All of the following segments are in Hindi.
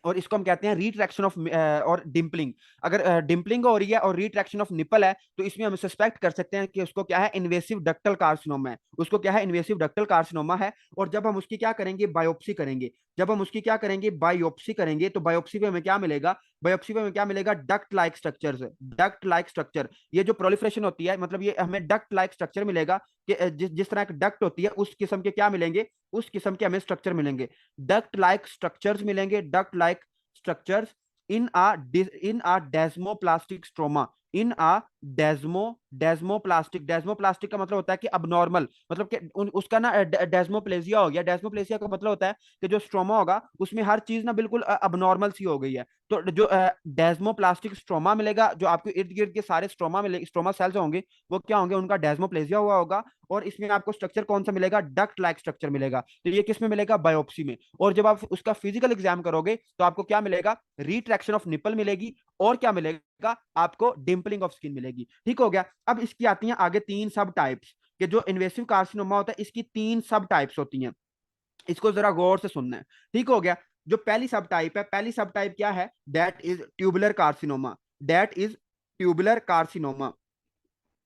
और इसको हम कहते हैं रिट्रैक्शन ऑफ और डिम्पलिंग। अगर डिम्पलिंग हो रही है और रिट्रैक्शन ऑफ निपल है, तो इसमें हम सस्पेक्ट कर सकते हैं कि उसको क्या है, इन्वेसिव डक्टल कार्सिनोमा है। उसको क्या है, इन्वेसिव डक्टल कार्सिनोमा है। और जब हम उसकी क्या करेंगे, बायोप्सी करेंगे। जब हम उसकी क्या करेंगे, बायोप्सी करेंगे, तो बायोप्सी में हमें क्या मिलेगा, बायोप्सी में हमें क्या मिलेगा, duct like structures, duct like structure. ये जो प्रोलिफरेशन होती है, मतलब ये हमें डक्ट लाइक स्ट्रक्चर मिलेगा कि जिस तरह एक डक्ट होती है उस किस्म के क्या मिलेंगे, उस किस्म के हमें स्ट्रक्चर मिलेंगे, डक्ट लाइक स्ट्रक्चर्स मिलेंगे, duct like structures in a desmoplastic stroma, इन आ डेस्मोप्लास्टिक। डेस्मोप्लास्टिक का मतलब होता है कि अबनॉर्मल, मतलब कि उसका ना डेस्मोप्लेसिया हो गया। डेस्मोप्लेसिया का मतलब होता है कि जो स्ट्रोमा होगा उसमें हर चीज ना बिल्कुल अबनॉर्मल सी हो गई है। तो जो डेस्मोप्लास्टिक स्ट्रोमा मिलेगा, जो आपके इर्द गिर्द के सारे स्ट्रोमा मिले, स्ट्रोमा सेल्स होंगे, वो क्या होंगे, उनका डेस्मोप्लेसिया हुआ होगा। और इसमें आपको स्ट्रक्चर कौन सा मिलेगा, डक्ट लाइक स्ट्रक्चर मिलेगा। तो ये किस में मिलेगा, बायोप्सी में। और जब आप उसका फिजिकल एग्जाम करोगे तो आपको क्या मिलेगा, रिट्रैक्शन ऑफ निपल मिलेगी, और क्या मिलेगा आपको, डिम्पलिंग ऑफ स्किन मिलेगी। ठीक हो गया। अब इसकी आती हैं आगे तीन सब टाइप्स, कि जो इन्वेसिव कार्सिनोमा होता है इसकी तीन सब टाइप्स होती हैं। इसको जरा गौर से सुनना है। ठीक हो गया। जो पहली सब टाइप है, पहली सब टाइप क्या है, that is tubular carcinoma. That is tubular carcinoma.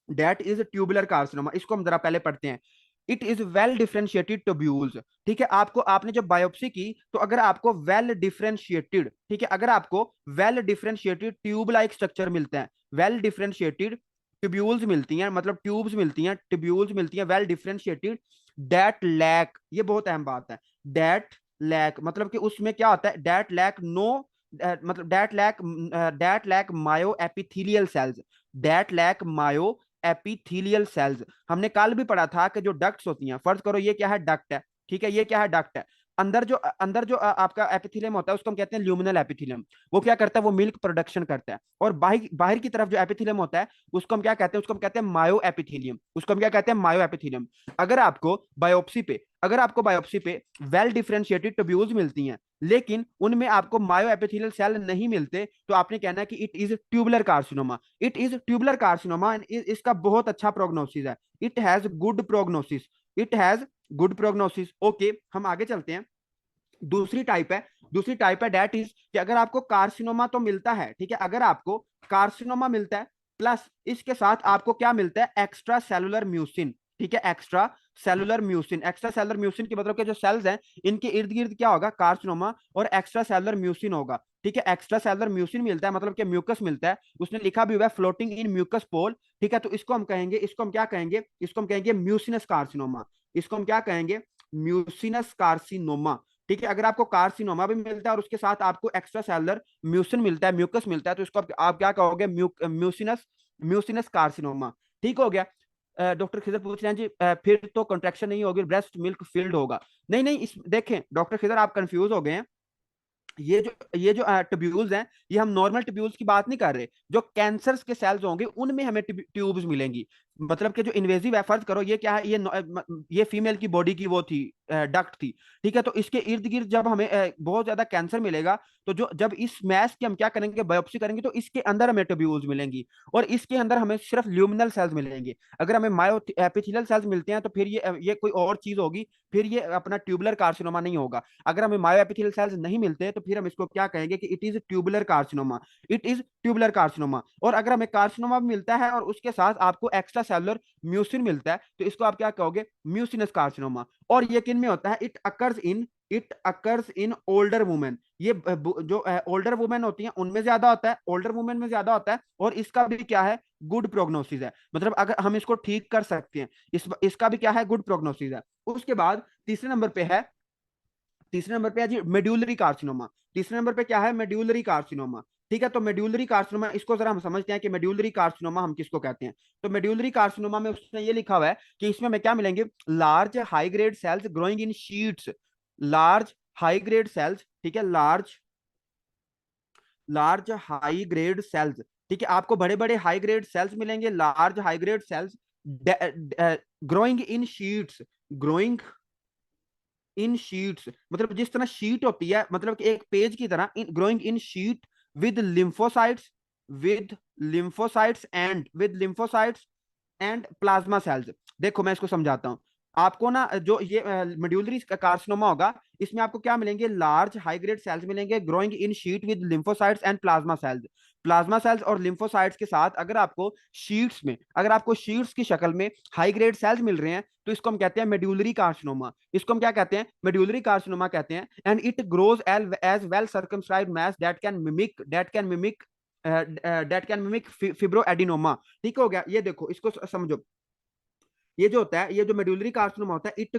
That is tubular carcinoma. इसको हम जरा पहले पढ़ते हैं। It is well differentiated tubules. ठीक है, आपको आपने जब बायोप्सी की तो अगर आपको वेल डिफरेंशिएटेड, ठीक है, अगर आपको well differentiated tube like structure मिलते हैं, वेल डिफरेंशिएटेड ट्यूब्यूल्स मिलती हैं, मतलब ट्यूब्स मिलती हैं, ट्यूब्यूल्स मिलती हैं वेल डिफरेंशिएटेड, दैट लैक, ये बहुत अहम बात है, दैट लैक मतलब कि उसमें क्या होता है, दैट लैक नो, मतलब that lack myo epithelial cells, that lack myo epithelial cells. हमने कल भी पढ़ा था कि जो डक्ट्स होती हैं, फर्ज करो ये क्या है, डक्ट है, ठीक है, ये क्या है, डक्ट है। अंदर जो आपका एपिथेलियम होता है उसको हम कहते हैं ल्यूमिनल एपिथेलियम। वो क्या करता है, वो मिल्क प्रोडक्शन करता है। और बाहर बाहर की तरफ जो एपिथेलियम होता है उसको हम क्या कहते हैं, उसको हम कहते हैं मायो एपिथेलियम। उसको हम क्या कहते हैं, मायो एपिथेलियम। अगर आपको बायोप्सी पे अगर आपको बायोप्सी पे वेल डिफरेंशिएटेड ट्यूब्यूल्स मिलती हैं, लेकिन उनमें आपको मायो एपिथेलियल सेल नहीं मिलते, तो आपने कहना है कि it is tubular carcinoma. It is tubular carcinoma and इसका बहुत अच्छा प्रोग्नोसिस है। It has good prognosis. It has good prognosis. Okay, हम आगे चलते हैं। दूसरी टाइप है डेट इज कि अगर आपको कार्सिनोमा तो मिलता है, ठीक है, अगर आपको कार्सिनोमा मिलता है प्लस इसके साथ आपको क्या मिलता है, एक्स्ट्रा सेलुलर म्यूसिन। ठीक है, extra cellular mucin. Extra cellular mucin की मतलब के जो सेल्स हैं इनके इर्द गिर्द क्या होगा, कार्सिनोमा और एक्स्ट्रा सेलुलर म्यूसिन होगा। ठीक है, एक्स्ट्रा सेलुलर म्यूसिन मिलता है, मतलब कि म्यूकस मिलता है। उसने लिखा भी हुआ है फ्लोटिंग इन म्यूकस पोल। ठीक है, तो इसको हम कहेंगे, इसको हम क्या कहेंगे, इसको हम कहेंगे म्यूसिनस कार्सिनोमा। इसको हम क्या कहेंगे, म्यूसिनस कार्सिनोमा। ठीक है, अगर आपको कार्सिनोमा भी मिलता है और उसके साथ आपको एक्स्ट्रा सेलुलर म्यूसिन मिलता है, म्यूकस मिलता है, तो इसको आप क्या कहोगे, म्यूसिनस म्यूसिनस कार्सिनोमा। ठीक हो गया। डॉक्टर खिजर पूछ रहे हैं जी, फिर तो कंट्रैक्शन नहीं होगी, ब्रेस्ट मिल्क फील्ड होगा। नहीं नहीं, इस देखें डॉक्टर खिजर, आप कंफ्यूज हो गए हैं। ये जो ट्यूब्यूल्स हैं, ये हम नॉर्मल ट्यूब्यूल्स की बात नहीं कर रहे। जो कैंसर्स के सेल्स होंगे उनमें हमें ट्यूब्स मिलेंगी। मतलब कि जो इन्वेजिव है, फर्ज करो ये क्या है, ये फीमेल की बॉडी की वो थी, डक्ट थी। ठीक है, तो इसके इर्द गिर्द जब हमें बहुत ज्यादा कैंसर मिलेगा, तो जो जब इस मैस की हम क्या करेंगे, बायोप्सी करेंगे, तो इसके अंदर हमें ट्यूब्यूल्स मिलेंगी। और इसके अंदर हमें सिर्फ ल्यूमिनल सेल्स मिलेंगे। अगर हमें मायो एपिथेलियल सेल्स मिलते हैं तो फिर ये कोई और चीज होगी, फिर ये अपना ट्यूबुलर कार्सिनोमा नहीं होगा। अगर हमें मायो एपिथेलियल सेल्स नहीं मिलते तो फिर हम इसको क्या कहेंगे कि it is tubular carcinoma. It is tubular carcinoma. और अगर हमें कार्सिनोमा मिलता है और उसके साथ आपको एक्स्ट्रा सेलुलर म्यूसिन मिलता है, तो इसको आप क्या कहोगे, म्यूसिनस कार्सिनोमा। और ये किन में होता है, it occurs in older women. ये जो ओल्डर वुमेन होती हैं उनमें ज्यादा होता है, ओल्डर वुमेन में ज्यादा होता है। और इसका भी क्या है, गुड प्रोग्नोसिस है। मतलब अगर हम इसको ठीक कर सकते हैं, इसका भी क्या है, गुड प्रोग्नोसिस है। उसके बाद तीसरे नंबर पे है जी मेड्यूलरी कार्सिनोमा। तीसरे नंबर पे क्या है, मेड्यूलरी कार्सिनोमा। ठीक है, तो मेड्यूलरी कार्सिनोमा, इसको जरा हम समझते हैं कि मेड्यूलरी कार्सिनोमा हम किसको कहते हैं। तो मेड्यूलरी कार्सिनोमा में उसने ये लिखा हुआ है कि इसमें हमें क्या मिलेंगे, large high grade cells growing in sheets. Large high grade cells, ठीक है, लार्ज हाई ग्रेड सेल्स। ठीक है, आपको बड़े बड़े हाई ग्रेड सेल्स मिलेंगे, large high grade cells growing in sheets. Growing in sheets मतलब जिस तरह शीट होती है, मतलब कि एक पेज की तरह, growing in sheet with lymphocytes, with lymphocytes and plasma sales. देखो मैं इसको समझाता हूं आपको ना, जो ये मेड्यूलरी कार्सिनोमा होगा, इसमें आपको क्या मिलेंगे, लार्ज हाई ग्रेड सेल्स मिलेंगे growing in sheet with lymphocytes and plasma sales. Plasma cells और लिम्फोसाइट्स के साथ अगर आपको शीट्स की शक्ल में हाई ग्रेड सेल्स मिल रहे हैं तो इसको हम कहते हैं मेड्यूलरी कार्सिनोमा। इसको हम क्या कहते हैं, मेड्यूलरी कार्सिनोमा कहते हैं। And it grows as well circumscribed mass that can mimic fibroadenoma. ठीक हो गया, ये देखो इसको समझो। ये जो होता है, ये जो मेडुलरी कार्सिनोमा होता है, it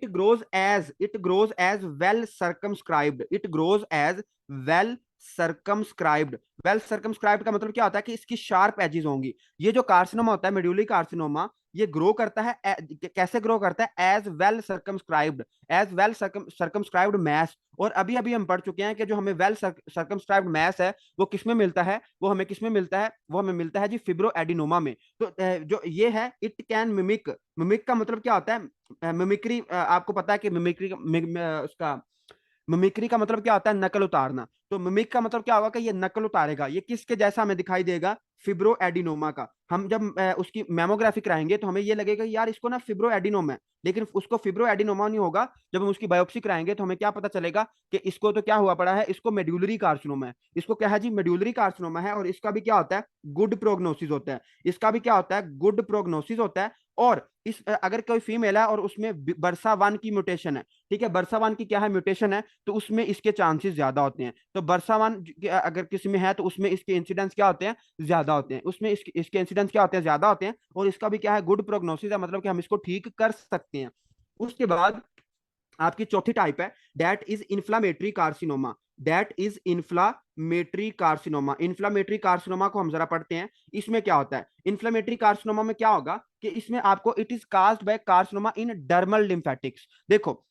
grows as well circumscribed, it grows as well circumscribed. Well circumscribed का मतलब क्या होता है कि इसकी शार्प एजेस होंगी। ये जो कार्सिनोमा होता है मेडुलरी कार्सिनोमा, ये ग्रो करता है कैसे ग्रो करता है, एज वेल सर्कमस्क्राइब्ड मैस। और अभी अभी हम पढ़ चुके हैं कि जो हमें वेल सर्कमस्क्राइब्ड मैस है वो किसमें मिलता है, वो हमें मिलता है जी फिब्रो एडिनोमा में। तो जो ये है, इट कैन मिमिक, मिमिक का मतलब क्या होता है, मिमिक्री, आपको पता है कि उसका मिमिक्री का मतलब क्या होता है, नकल उतारना। तो मिमिक का मतलब क्या होगा कि ये नकल उतारेगा, ये किसके जैसा हमें दिखाई देगा, फिब्रो एडिनोमा का। हम जब उसकी मेमोग्राफी कराएंगे तो हमें ये लगेगा यार इसको ना फिब्रो एडिनोमा है, लेकिन उसको फिब्रो एडिनोमा नहीं होगा। जब हम उसकी बायोप्सी कराएंगे तो हमें क्या पता चलेगा कि इसको तो क्या हुआ पड़ा है, इसको मेड्यूलरी कार्सिनोमा है। इसको क्या है जी, मेड्यूलरी कार्सिनोमा है। और इसका भी क्या होता है, गुड प्रोग्नोसिस होता है। इसका भी क्या होता है, गुड प्रोग्नोसिस होता है। और अगर कोई फीमेल है और उसमें बरसा 1 की म्यूटेशन है, ठीक है, बरसा 1 की क्या है, म्यूटेशन है, तो उसमें इसके चांसेस ज्यादा होते हैं। तो बरसा 1 अगर किसी में है तो उसमें इसके इंसिडेंस क्या होते हैं, ज्यादा होते हैं। उसमें इसके इंसिडेंस क्या होते हैं, ज्यादा होते हैं। और इसका भी क्या है, गुड प्रोग्नोसिस है, मतलब कि हम इसको ठीक कर सकते हैं। उसके बाद आपकी चौथी टाइप है, that is inflammatory carcinoma. Inflammatory carcinoma को हम जरा पढ़ते हैं। इसमें क्या होता है, इन्फ्लामेटरी कार्सिनोमा में क्या होगा कि इसमें आपको, it is caused bye carcinoma in dermal lymphatics. देखो,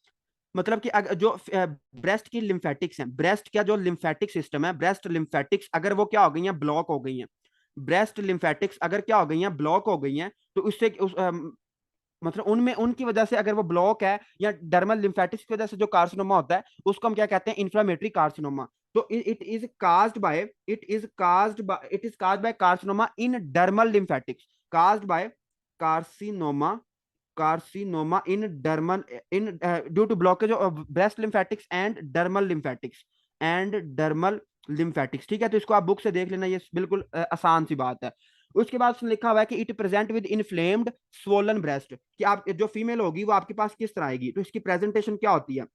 मतलब कि जो ब्रेस्ट की लिम्फेटिक्स हैं, ब्रेस्ट का जो लिम्फेटिक सिस्टम है, ब्रेस्ट लिम्फेटिक्स अगर वो क्या हो गई हैं, ब्लॉक हो गई हैं, ब्रेस्ट लिम्फेटिक्स अगर क्या हो गई हैं, ब्लॉक हो गई हैं, तो उससे मतलब उनमें, उनकी वजह से अगर वो ब्लॉक है या डर्मल लिम्फेटिक्स की वजह से जो कार्सिनोमा होता है, उसको हम क्या कहते हैं, इन्फ्लामेटरी कार्सिनोमा। तो it is caused by carcinoma in dermal lymphatics, caused by carcinoma carcinoma in due to blockage of breast lymphatics and dermal lymphatics. ठीक है, तो इसको आप बुक से देख लेना, ये बिल्कुल आसान सी बात है। उसके बाद लिखा हुआ है कि it present with inflamed swollen breast, कि आप जो फीमेल होगी वो आपके पास किस तरह आएगी, तो इसकी प्रेजेंटेशन क्या होती है,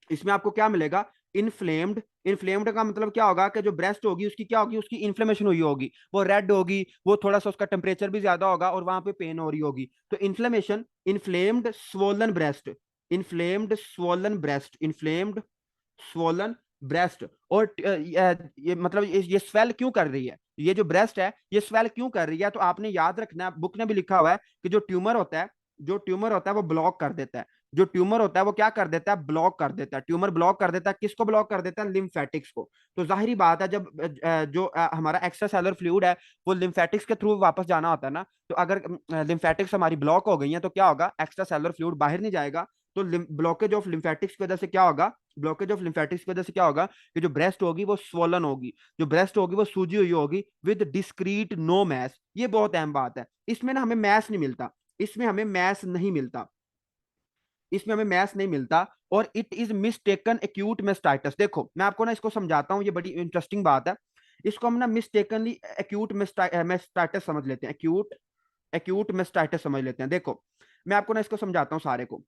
इसमें आपको क्या मिलेगा, इन्फ्लेम्ड। इन्फ्लेम्ड का मतलब क्या होगा कि जो ब्रेस्ट होगी उसकी क्या होगी, उसकी इन्फ्लेमेशन हुई होगी, वो रेड होगी, वो थोड़ा सा उसका टेम्परेचर भी ज्यादा होगा और वहां पे पेन हो रही होगी। तो inflammation, inflamed swollen breast, inflamed swollen breast. और ये मतलब ये स्वेल क्यों कर रही है, ये जो ब्रेस्ट है ये स्वेल क्यों कर रही है, तो आपने याद रखना है, बुक ने भी लिखा हुआ है कि जो ट्यूमर होता है वो ब्लॉक कर देता है। जो ट्यूमर होता है वो क्या कर देता है, ब्लॉक कर देता है। ट्यूमर ब्लॉक कर देता है, किसको ब्लॉक कर देता है, लिम्फेटिक्स को। तो जाहिर बात है, जब जो हमारा एक्स्ट्रा सेलुलर फ्लूइड है वो लिम्फेटिक्स के थ्रू वापस जाना होता है ना, तो अगर लिम्फेटिक्स हमारी ब्लॉक हो गई है तो क्या होगा, एक्स्ट्रा सेलुलर फ्लूइड बाहर नहीं जाएगा। तो ब्लॉकेज ऑफ लिम्फेटिक्स की वजह से क्या होगा, कि जो ब्रेस्ट होगी वो स्वोलन होगी, जो ब्रेस्ट होगी वो सूजी हुई होगी विद डिस्क्रीट नो मैस। ये बहुत अहम बात है, इसमें ना हमें मैस नहीं मिलता, इसमें हमें मैस नहीं मिलता, इसमें हमें मैस नहीं मिलता। और इट इज मिसटेकन एक्यूट मेस्टाइटिस। देखो मैं आपको ना इसको समझाता हूँ, ये बड़ी इंटरेस्टिंग बात है। इसको हम ना मिसटेकनली एक्यूट मेस्टाइटिस समझ लेते हैं, एक्यूट मेस्टाइटिस समझ लेते हैं। देखो मैं आपको ना इसको समझाता हूँ सारे को।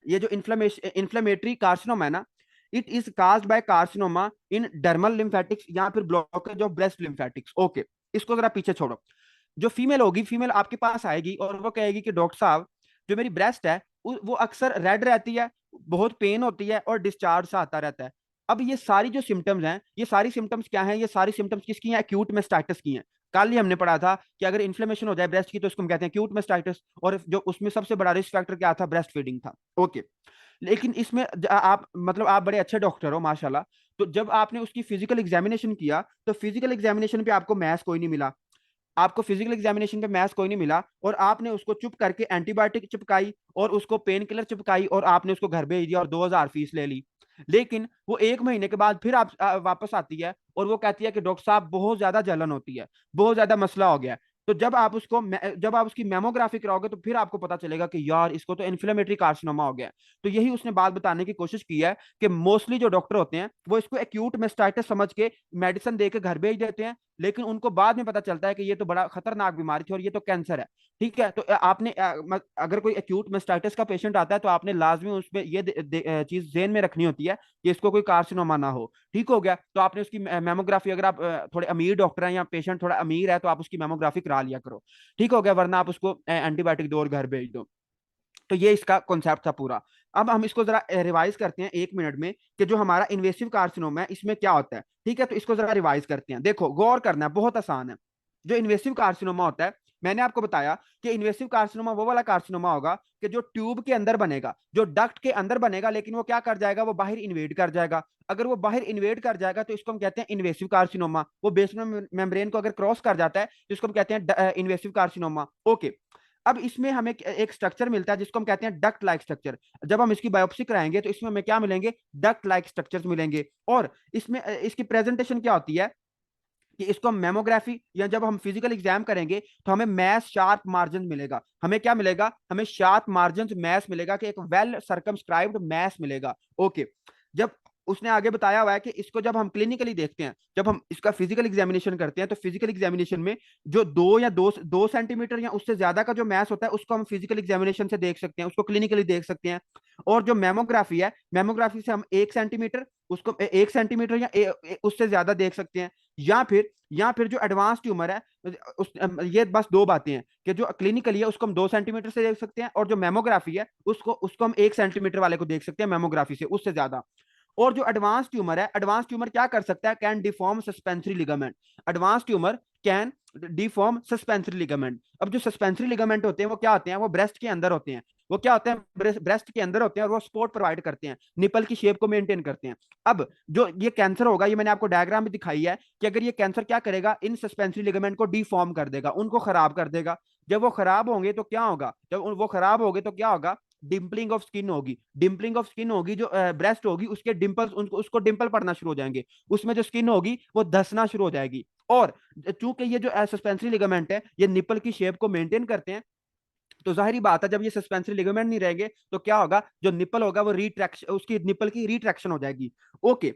ये जो इन्फ्लेमेटरी कार्सिनोमा है ना, it is caused by carcinoma in dermal lymphatics या फिर blockage of breast lymphatics. Okay, इसको जरा पीछे छोड़ो। जो फीमेल होगी, फीमेल आपके पास आएगी और वो कहेगी कि डॉक्टर साहब जो मेरी ब्रेस्ट है वो अक्सर रेड रहती है, बहुत पेन होती है और डिस्चार्ज सा आता रहता है। अब ये सारी जो सिम्टम्स हैं, ये सारी सिम्टम्स क्या हैं, ये सारी सिम्टम्स किसकी हैं, एक्यूट मेस्टाइटिस की हैं। कल ही हमने पढ़ा था कि अगर इन्फ्लेमेशन हो जाए ब्रेस्ट की तो उसको हम कहते हैं एक्यूट मेस्टाइटिस। और जो उसमें सबसे बड़ा रिस्क फैक्टर क्या था, ब्रेस्ट फीडिंग था। ओके, लेकिन इसमें आप मतलब आप बड़े अच्छे डॉक्टर हो माशाल्लाह। तो जब आपने उसकी फिजिकल एग्जामिनेशन किया तो फिजिकल एग्जामिनेशन पे आपको मैथ्स कोई नहीं मिला, आपको फिजिकल एग्जामिनेशन पे मैथ्स कोई नहीं मिला, और आपने उसको चुप करके एंटीबायोटिक चिपकाई और उसको पेन किलर चिपकाई और आपने उसको घर भेज दिया और 2,000 फीस ले ली। लेकिन वो 1 महीने के बाद फिर आप वापस आती है और वो कहती है कि डॉक्टर साहब बहुत ज्यादा जलन होती है, बहुत ज्यादा मसला हो गया है। तो जब आप उसकी मेमोग्राफी कराओगे तो फिर आपको पता चलेगा कि यार इसको तो इन्फ्लेमेटरी कार्सिनोमा हो गया है। तो यही उसने बात बताने की कोशिश की है कि मोस्टली जो डॉक्टर होते हैं वो इसको एक्यूट मेस्टाइटिस समझ के मेडिसिन देकर घर भेज देते हैं, लेकिन उनको बाद में पता चलता है कि ये तो बड़ा खतरनाक बीमारी थी और ये तो कैंसर है। ठीक है, तो आपने अगर कोई एक्यूट मेस्टाइटिस का पेशेंट आता है तो आपने लाजमी उसमें ये चीज ज़हन में रखनी होती है कि इसको कोई कार्सिनोमा ना हो। ठीक हो गया, तो आपने उसकी मेमोग्राफी, अगर आप थोड़े अमीर डॉक्टर हैं या पेशेंट थोड़ा अमीर है तो आप उसकी मेमोग्राफी करा लिया करो। ठीक हो गया, वरना आप उसको एंटीबायोटिक दो और घर भेज दो। तो ये इसका कॉन्सेप्ट था पूरा। अब हम इसको जरा रिवाइज करते हैं 1 मिनट में कि जो हमारा इन्वेसिव कार्सिनोमा है इसमें क्या होता है। ठीक है, तो इसको जरा रिवाइज करते हैं। देखो, गौर करना है, बहुत आसान है। जो इन्वेसिव कार्सिनोमा होता है, मैंने आपको बताया कि इन्वेसिव कार्सिनोमा वो वाला कार्सिनोमा होगा कि जो ट्यूब के अंदर बनेगा, जो डक्ट के अंदर बनेगा, लेकिन वो क्या कर जाएगा, वो बाहर इन्वेड कर जाएगा। अगर वो बाहर इन्वेड कर जाएगा तो इसको हम कहते हैं इन्वेसिव कार्सिनोमा। वो बेसमेंट मेम्ब्रेन को अगर क्रॉस कर जाता है तो इसको हम कहते हैं इन्वेसिव कार्सिनोमा। ओके, अब इसमें हमें एक स्ट्रक्चर मिलता है जिसको हम कहते हैं डक्ट लाइक स्ट्रक्चर। जब हम इसकी बायोप्सी कराएंगे तो इसमें हमें क्या मिलेंगे, डक्ट लाइक स्ट्रक्चर्स मिलेंगे। और इसमें इसकी प्रेजेंटेशन क्या होती है कि इसको हम मेमोग्राफी या जब हम फिजिकल एग्जाम करेंगे तो हमें मैस शार्प मार्जिन मिलेगा। हमें क्या मिलेगा, हमें शार्प मार्जिन मैस मिलेगा, कि एक वेल सर्कमस्क्राइब्ड मैस मिलेगा। ओके, जब उसने आगे बताया हुआ है कि इसको जब हम क्लिनिकली देखते हैं, जब हम इसका फिजिकल एग्जामिनेशन करते हैं, तो फिजिकल एग्जामिनेशन में जो 2 या 2 सेंटीमीटर या उससे ज्यादा का जो मैस होता है उसको हम फिजिकल एग्जामिनेशन से देख सकते हैं, उसको क्लिनिकली देख सकते हैं। और जो मेमोग्राफी है, मेमोग्राफी से हम 1 सेंटीमीटर, उसको 1 सेंटीमीटर या उससे ज्यादा देख सकते हैं। या फिर जो एडवांस ट्यूमर है, ये बस दो बातें हैं कि जो क्लिनिकली है उसको हम 2 सेंटीमीटर से देख सकते हैं, और जो मेमोग्राफी है उसको उसको हम 1 सेंटीमीटर वाले को देख सकते हैं मेमोग्राफी से, उससे ज्यादा। और जो एडवांस ट्यूमर है, एडवांस ट्यूमर क्या कर सकता है, can deform suspensory ligament. Advance tumour can deform suspensory ligament. अब जो सस्पेंसरी लिगामेंट होते हैं वो क्या होते हैं, वो ब्रेस्ट के अंदर होते हैं। वो क्या होते हैं, ब्रेस्ट के अंदर होते हैं, और वो सपोर्ट प्रोवाइड करते हैं, निपल की शेप को मेंटेन करते हैं। अब जो ये कैंसर होगा, ये मैंने आपको डायग्राम में दिखाई है कि अगर ये कैंसर क्या करेगा, इन सस्पेंसरी लिगामेंट को डिफॉर्म कर देगा, उनको खराब कर देगा। जब वो खराब होंगे तो क्या होगा, जब वो खराब होंगे तो क्या होगा, डिम्पलिंग ऑफ स्किन होगी। डिम्पलिंग ऑफ स्किन होगी, जो ब्रेस्ट होगी उसके डिंपल्स, उनको उसको डिंपल पड़ना शुरू हो जाएंगे, उसमें जो स्किन होगी वो धसना शुरू हो जाएगी। और चूंकि ये जो सस्पेंसरी लिगामेंट है ये निपल की शेप को मेंटेन करते हैं, तो जाहिर बात है जब ये सस्पेंसरी लिगामेंट नहीं रहेंगे तो क्या होगा, जो निपल होगा वो रिट्रैक्शन, उसकी निपल की रिट्रैक्शन हो जाएगी। ओके,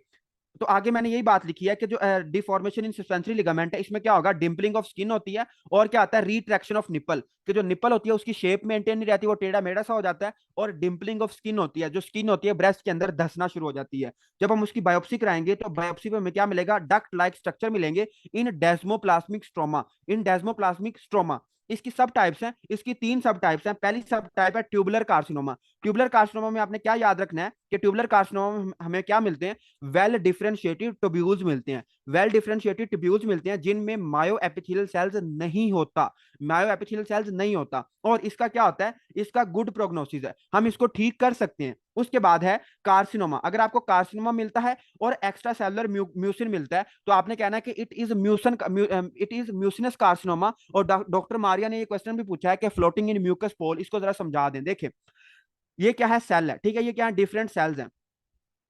तो आगे मैंने यही बात लिखी है कि जो डिफॉर्मेशन इन सस्पेंसरी लिगामेंट है इसमें क्या होगा, डिम्पलिंग ऑफ स्किन होती है, और क्या आता है, रिट्रैक्शन ऑफ निपल, कि जो निपल होती है उसकी शेप मेंटेन नहीं रहती, वो टेढ़ा मेढ़ा सा हो जाता है। और डिम्पलिंग ऑफ स्किन होती है, जो स्किन होती है ब्रेस्ट के अंदर धसना शुरू हो जाती है। जब हम उसकी बायोप्सी कराएंगे तो बायोप्सी में हमें क्या मिलेगा, डक्ट लाइक स्ट्रक्चर मिलेंगे इन डेस्मोप्लाज्मिक स्ट्रोमा। इन डेस्मोप्लाज्मिक स्ट्रोमा इसकी सब टाइप्स हैं, इसकी 3 सब टाइप्स हैं। पहली सब टाइप है ट्यूबुलर कार्सिनोमा। ट्यूबुलर कार्सिनोमा में आपने क्या याद रखना है कि ट्यूबुलर कार्सिनोमा में हमें क्या मिलते हैं, वेल डिफरेंशिएटेड ट्यूब्यूल्स मिलते हैं। वेल डिफरेंशिएटेड ट्यूब्यूल्स मिलते हैं जिनमें मायो एपिथेलियल सेल्स नहीं होता, मायो एपिथेलियल सेल्स नहीं होता। और इसका क्या होता है, इसका गुड प्रोग्नोसिस है, हम इसको ठीक कर सकते हैं। उसके बाद है कार्सिनोमा। अगर आपको कार्सिनोमा मिलता है और एक्स्ट्रा सेलुलर म्यूसिन मिलता है तो आपने कहना है कि इट इज म्यूसिनस कार्सिनोमा। और डॉक्टर मारिया ने ये क्वेश्चन भी पूछा है कि फ्लोटिंग इन म्यूकस पोल, इसको जरा समझा दें। देखिए, ये क्या है, सेल है, ठीक है, ये क्या है, डिफरेंट सेल्स हैं।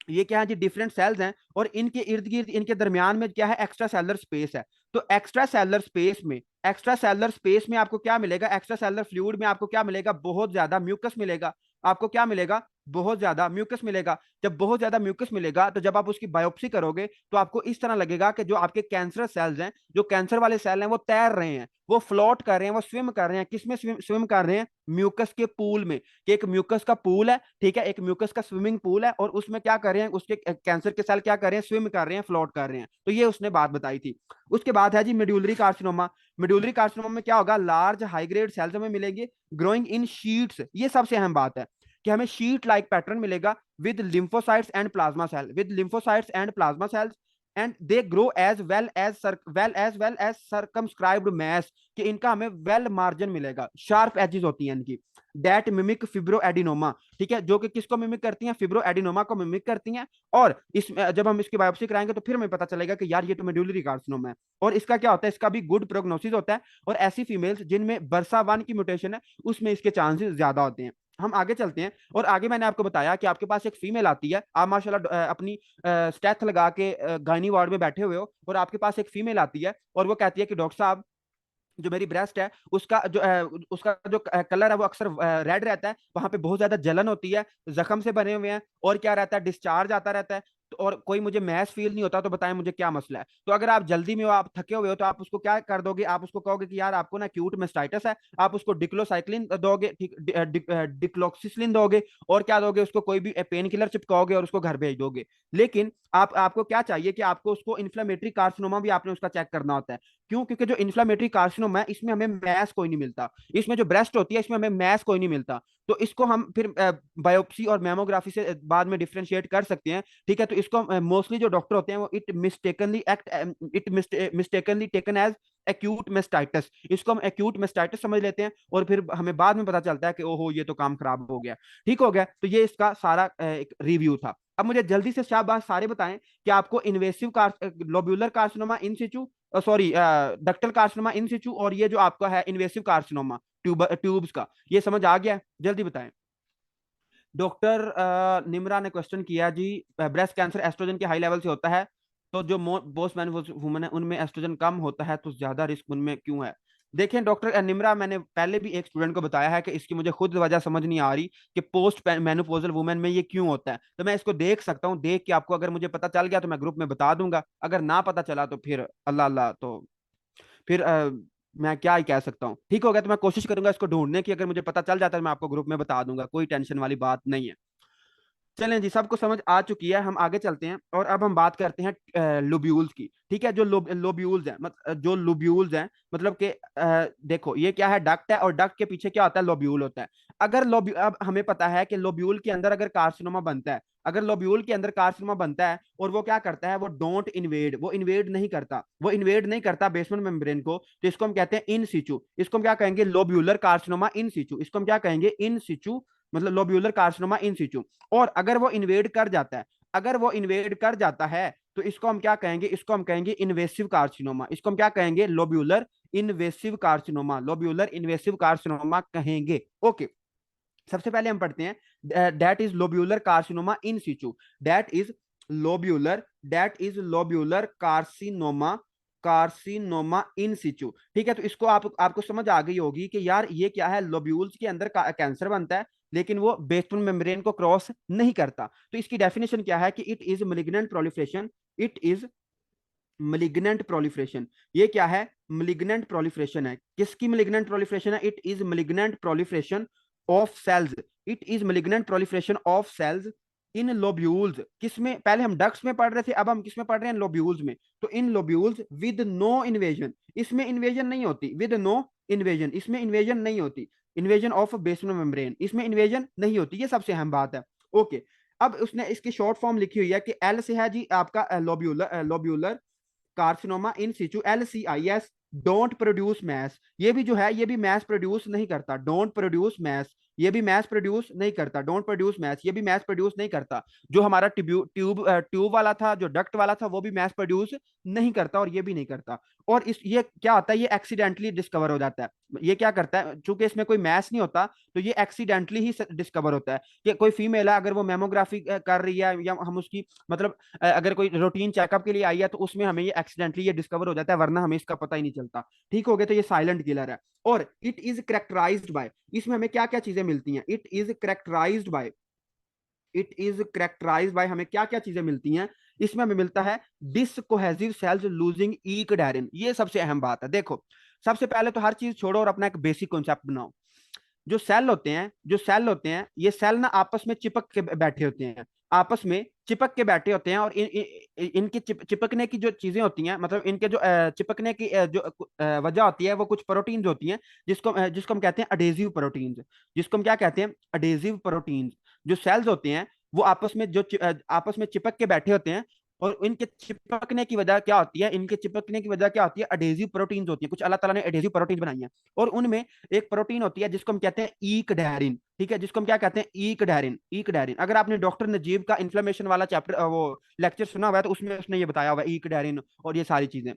ये क्या है जी, डिफरेंट सेल्स हैं, और इनके इर्द गिर्द, इनके दरमियान में क्या है, एक्स्ट्रा सेलुलर स्पेस है। तो एक्स्ट्रा सेलुलर स्पेस में आपको क्या मिलेगा, एक्स्ट्रा सेलुलर फ्लूइड में आपको क्या मिलेगा, बहुत ज्यादा म्यूकस मिलेगा। आपको क्या मिलेगा, बहुत ज्यादा म्यूकस मिलेगा। जब बहुत ज्यादा म्यूकस मिलेगा तो जब आप उसकी बायोप्सी करोगे तो आपको इस तरह लगेगा कि जो आपके कैंसर सेल्स हैं, जो कैंसर वाले सेल हैं, वो तैर रहे हैं, वो फ्लोट कर रहे हैं, वो स्विम कर रहे हैं। किसमें स्विम कर रहे हैं, म्यूकस के पूल में। कि एक म्यूकस का पूल है, ठीक है, एक म्यूकस का स्विमिंग पूल है, और उसमें क्या कर रहे हैं, उसके कैंसर के सेल क्या कर रहे हैं, स्विम कर रहे हैं, फ्लोट कर रहे हैं। तो ये उसने बात बताई थी। उसके बाद है जी मेड्यूलरी कार्सिनोमा। मेड्यूलरी कार्सिनोमा में क्या होगा, लार्ज हाई ग्रेड सेल्स हमें मिलेंगे, ग्रोइंग इन शीट्स। ये सबसे अहम बात है कि हमें शीट लाइक पैटर्न मिलेगा with lymphocytes and plasma cell, with lymphocytes and plasma cells, and they grow as well as circumscribed mass. कि इनका हमें वेल मार्जिन मिलेगा, शार्प एजेस होती हैं इनकी। डेट मिमिक फिब्रो एडिनोमा, ठीक है, जो कि किसको मिमिक करती हैं, फिब्रो एडिनोमा को मिमिक करती हैं। और इस जब हम इसकी बायोप्सी कराएंगे तो फिर हमें पता चलेगा कि यार ये तो मेडुलरी कार्सिनोमा है। और इसका क्या होता है, इसका भी गुड प्रोग्नोसिस होता है। और ऐसी फीमेल्स जिनमें बर्सा 1 की म्यूटेशन है उसमें इसके चांसेस ज्यादा होते हैं। हम आगे चलते हैं, और आगे मैंने आपको बताया कि आपके पास एक फीमेल आती है, आप माशाल्लाह अपनी स्टेथ लगा के गायनी वार्ड में बैठे हुए हो, और आपके पास एक फीमेल आती है और वो कहती है कि डॉक्टर साहब जो मेरी ब्रेस्ट है उसका जो कलर है वो अक्सर रेड रहता है, वहां पे बहुत ज्यादा जलन होती है, जख्म से बने हुए हैं, और क्या रहता है, डिस्चार्ज आता रहता है। तो और कोई मुझे मैस फील नहीं होता, तो बताएं मुझे क्या मसला है। तो अगर आप जल्दी में हो, आप थके हुए हो, तो आप उसको क्या कर दोगे, आप उसको कहोगे कि यार आपको ना एक्यूट मेस्टाइटिस है, आप उसको डिक्लोसाइक्लिन दोगे, ठीक, डिक्लोक्सिसिलिन दोगे, और क्या दोगे उसको, कोई भी पेन किलर चिपकाओगे और उसको घर भेज दोगे। लेकिन आपको क्या चाहिए कि आपको उसको इन्फ्लेमेटरी कार्सिनोमा भी आपने उसका चेक करना होता है। क्यों? क्योंकि जो इन्फ्लेमेटरी कार्सिनोमा है इसमें हमें मैस कोई नहीं मिलता, इसमें जो ब्रेस्ट होती है इसमें हमें मैस कोई नहीं मिलता। तो इसको हम फिर बायोप्सी और मेमोग्राफी से बाद में डिफ्रेंशिएट कर सकते हैं। ठीक है, तो इसको मोस्टली जो डॉक्टर होते हैं वो it mistakenly taken as acute mastitis, इसको हम एक्यूट मेस्टाइटिस समझ लेते हैं, और फिर हमें बाद में पता चलता है कि ओहो ये तो काम खराब हो गया। ठीक हो गया, तो ये इसका सारा एक रिव्यू था। अब मुझे जल्दी से शाबाश सारे बताएं कि आपको invasive lobular carcinoma in situ, sorry ductal carcinoma in situ, और ये जो आपका है इन्वेसिव कार्सिनोमा ट्यूब्स का, ये समझ आ गया? जल्दी बताएं। डॉक्टर निम्रा ने क्वेश्चन किया जी, ब्रेस्ट कैंसर एस्ट्रोजन के हाई लेवल से होता है, तो जो बोस मैन वुमन है उनमें एस्ट्रोजन कम होता है, तो ज्यादा रिस्क उनमें क्यों है? देखें डॉक्टर निम्रा, मैंने पहले भी एक स्टूडेंट को बताया है कि इसकी मुझे खुद वजह समझ नहीं आ रही कि पोस्ट मेनोपॉजल वुमेन में ये क्यों होता है। तो मैं इसको देख सकता हूँ, देख के आपको अगर मुझे पता चल गया तो मैं ग्रुप में बता दूंगा, अगर ना पता चला तो फिर अल्लाह अल्लाह, तो फिर मैं क्या ही कह सकता हूँ। ठीक हो गया, तो मैं कोशिश करूंगा इसको ढूंढने की, अगर मुझे पता चल जाता है तो मैं आपको ग्रुप में बता दूंगा, कोई टेंशन वाली बात नहीं है। चलें जी, सबको समझ आ चुकी है, हम आगे चलते हैं और अब हम बात करते हैं लोब्यूल्स की। ठीक है, जो लोब्यूल्स हैं, जो लोब्यूल्स हैं, मतलब कि देखो ये क्या है, डक्ट है, और डक्ट के पीछे क्या होता है, लोब्यूल होता है। अगर लोब्यूल, अब हमें पता है कि लोब्यूल के अंदर अगर कार्सिनोमा बनता है, अगर लोब्यूल के अंदर कार्सिनोमा बनता है और वो क्या करता है, वो डोंट इन्वेड, वो इन्वेड नहीं करता, वो इन्वेड नहीं करता बेसमेंट मेम्ब्रेन को, तो इसको हम कहते हैं इन सिचू, इसको हम क्या कहेंगे, लोब्यूलर कार्सिनोमा इन सिचू, इसको हम क्या कहेंगे, इन सिचू, मतलब लोब्यूलर कार्सिनोमा इन सिचू। और अगर वो इन्वेड कर जाता है, अगर वो इन्वेड कर जाता है, तो इसको हम क्या कहेंगे, इसको हम कहेंगे इन्वेसिव कार्सिनोमा, इसको हम क्या कहेंगे, lobular invasive carcinoma, lobular invasive carcinoma कहेंगे। ओके, सबसे पहले हम पढ़ते हैं that is lobular carcinoma in situ, that is lobular carcinoma, carcinoma in situ. ठीक है, तो इसको आपको समझ आ गई होगी कि यार ये क्या है, लोब्यूल्स के अंदर कैंसर बनता है, लेकिन वो बेसमेंट मेम्ब्रेन को क्रॉस नहीं करता। तो इसकी डेफिनेशन क्या है कि it is malignant proliferation, it is malignant proliferation. ये क्या है, मलिग्नेंट प्रोलिफरेशन है। किसकी मलिग्नेंट प्रोलिफरेशन है, it is malignant proliferation of cells, it is malignant proliferation of cells in lobules. किसमें, पहले हम डक्ट्स में पढ़ रहे थे, अब हम किसमें पढ़ रहे हैं, लोब्यूल्स में। तो इन लोब्यूल्स विद नो इन्वेजन, इसमें इन्वेजन नहीं होती, विद नो इन्वेजन, इसमें इन्वेजन नहीं होती, इन्वेजन ऑफ बेसमेंट मेम्ब्रेन, इसमें इन्वेजन नहीं होती, ये सबसे अहम बात है। ओके, अब उसने इसकी शॉर्ट फॉर्म लिखी हुई है कि एल से है जी आपका lobular carcinoma in situ, LCIS, don't produce mass. ये भी जो है ये भी मैस प्रोड्यूस नहीं करता, डोंट प्रोड्यूस मैस, ये भी मैस प्रोड्यूस नहीं करता, डोंट प्रोड्यूस मैस, ये भी मैस प्रोड्यूस नहीं करता। जो हमारा ट्यूब वाला था, जो डक्ट वाला था, वो भी मैस प्रोड्यूस नहीं करता, और ये भी नहीं करता। और इस ये क्या होता है, ये एक्सीडेंटली डिस्कवर हो जाता है। ये क्या करता है, चूंकि इसमें कोई मैस नहीं होता, तो ये एक्सीडेंटली ही डिस्कवर होता है कि कोई फीमेल है, अगर वो मेमोग्राफी कर रही है, या हम उसकी मतलब अगर कोई रूटीन चेकअप के लिए आई है, तो उसमें हमें ये एक्सीडेंटली ये डिस्कवर हो जाता है, वरना हमें इसका पता ही नहीं चलता। ठीक हो गया, तो ये साइलेंट किलर है। और इट इज करेक्टराइज्ड बाय, इसमें हमें क्या क्या चीजें मिलती हैं, इट इज करेक्टराइज्ड बाय हमें क्या क्या चीजें मिलती हैं, इसमें हमें मिलता है डिसकोहेसिव सेल्स लूजिंग ईकडेरिन। ये सबसे अहम बात है। देखो, सबसे पहले तो हर चीज छोड़ो और अपना एक बेसिक कॉन्सेप्ट बनाओ। जो सेल होते हैं ये सेल ना आपस में चिपक के बैठे होते हैं, आपस में चिपक के बैठे होते हैं, और इनकी चिपकने की जो चीजें होती हैं, मतलब इनके जो चिपकने की जो वजह होती है, वो कुछ प्रोटीन्स होती हैं, जिसको हम कहते हैं अडेजिव प्रोटीन्स, जिसको हम क्या कहते हैं, अडेजिव प्रोटीन्स। जो सेल्स होते हैं वो आपस में चिपक के बैठे होते हैं, और इनके चिपकने की वजह क्या होती है, इनके चिपकने की वजह क्या होती है, अडेजिव प्रोटीन्स होती है, कुछ अल्लाह ताला ने अडेजिव प्रोटीन बनाई है। और उनमें एक प्रोटीन होती है जिसको हम कहते हैं ईकडेरिन। ठीक है, जिसको हम क्या कहते हैं, ईकडेरिन। अगर आपने डॉक्टर नजीब का इन्फ्लेमेशन वाला चैप्टर वो लेक्चर सुना हुआ है, तो उसमें उसने ये बताया हुआ है ईकडेरिन और ये सारी चीजें।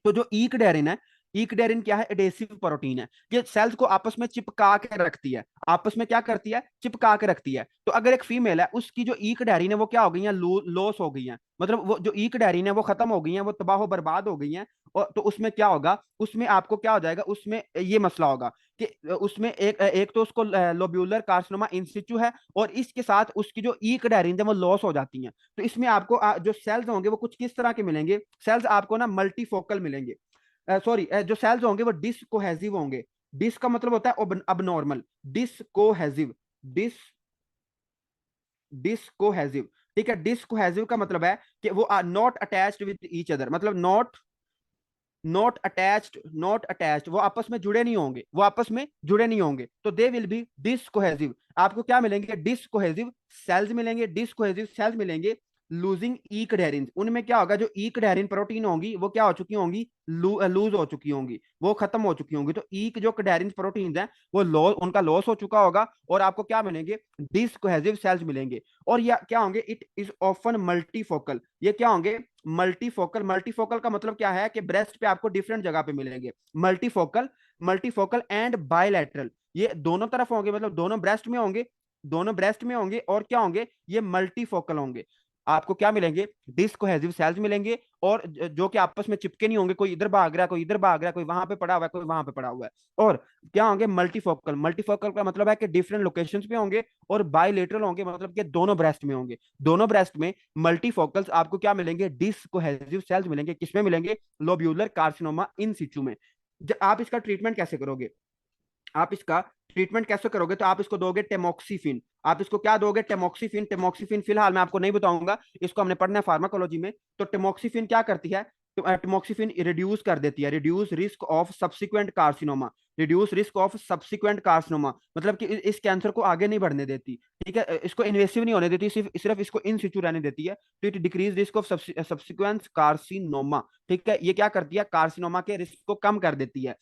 तो जो ईकडेरिन है, ईकडेरिन क्या है? एडेसिव प्रोटीन है। ये सेल्स को आपस में चिपका के रखती है, आपस में क्या करती है? चिपका के रखती है। तो अगर एक फीमेल है, उसकी जो ईकडेरिन है वो क्या हो गई है? लॉस हो गई है, मतलब वो जो ईकडेरिन है वो खत्म हो गई है, वो तबाह बर्बाद हो गई है। और तो उसमें क्या होगा? उसमें आपको क्या हो जाएगा? उसमें ये मसला होगा कि उसमें एक तो उसको लोब्यूलर कार्सिनोमा इन सिचु है, और इसके साथ उसकी जो ईकडेरिन है वो लॉस हो जाती है। तो इसमें आपको जो सेल्स होंगे वो कुछ किस तरह के मिलेंगे? सेल्स आपको ना मल्टीफोकल मिलेंगे। सॉरी, जो सेल्स होंगे वो डिस्कोहेसिव होंगे। डिस का मतलब होता है अब डिस्कोहेसिव। डिस डिस्कोहेसिव। ठीक है, डिस्कोहेसिव का मतलब है कि वो are not attached with each other, मतलब नॉट अटैच्ड, वो आपस में जुड़े नहीं होंगे, वो आपस में जुड़े नहीं होंगे, तो दे विल बी डिसकोहेसिव। आपको क्या मिलेंगे? डिसकोहेसिव सेल्स मिलेंगे, डिसकोहेसिव सेल्स मिलेंगे। लूजिंग ईकडेरिन, उनमें क्या होगा? जो ईकडेरिन प्रोटीन होंगी वो क्या हो चुकी होंगी? लूज हो चुकी होंगी, वो खत्म हो चुकी होंगी। तो ईक जो कडेरिन प्रोटीन है वो लॉस, उनका लॉस हो चुका होगा, और आपको क्या मिलेंगे? डिसकोहेसिव सेल्स मिलेंगे। और ये क्या होंगे? It is often multifocal. ये क्या होंगे? मल्टीफोकल। मल्टीफोकल का मतलब क्या है? कि ब्रेस्ट पे आपको डिफरेंट जगह पे मिलेंगे। मल्टीफोकल, मल्टीफोकल एंड बायलैटरल, ये दोनों तरफ होंगे, मतलब दोनों ब्रेस्ट में होंगे, दोनों ब्रेस्ट में होंगे, और क्या होंगे? ये मल्टीफोकल होंगे। आपको क्या मिलेंगे? डिस्कोहेसिव सेल्स मिलेंगे, और जो कि आपस में चिपके नहीं होंगे, कोई इधर भाग रहा है, कोई इधर भाग रहा है, कोई वहां पे पड़ा हुआ है, कोई वहां पे पड़ा हुआ है। और क्या होंगे? मल्टीफोकल। मल्टीफोकल का मतलब है कि डिफरेंट लोकेशंस पे होंगे, और बायलेटरल होंगे, मतलब कि दोनों ब्रेस्ट में होंगे। दोनों ब्रेस्ट में मल्टीफोकल्स आपको क्या मिलेंगे? डिस्कोहेसिव सेल्स मिलेंगे। किसमें मिलेंगे? लोब्यूलर कार्सिनोमा इन सिचू में। आप इसका ट्रीटमेंट कैसे करोगे? आप इसका ट्रीटमेंट कैसे करोगे? तो आप इसको दोगे टेमोक्सीफिन। आप इसको क्या दोगे? टेमोक्सीफिन। टेमोक्सीफिन फिलहाल मैं आपको नहीं बताऊंगा, इसको हमने पढ़ना है फार्माकोलॉजी में। तो टेमोक्सीफिन क्या करती है? तो टेमोक्सीफिन रिड्यूस कर देती है, reduce risk of subsequent carcinoma. Reduce risk of subsequent carcinoma, मतलब कि इस कैंसर को आगे नहीं बढ़ने देती। ठीक है, इसको इन्वेसिव नहीं होने देती, सिर्फ सिर्फ इसको इन सिचू रहने देती है। तो it decrease risk of subsequent carcinoma. ठीक है, ये क्या करती है? कार्सिनोमा के रिस्क को कम कर देती है।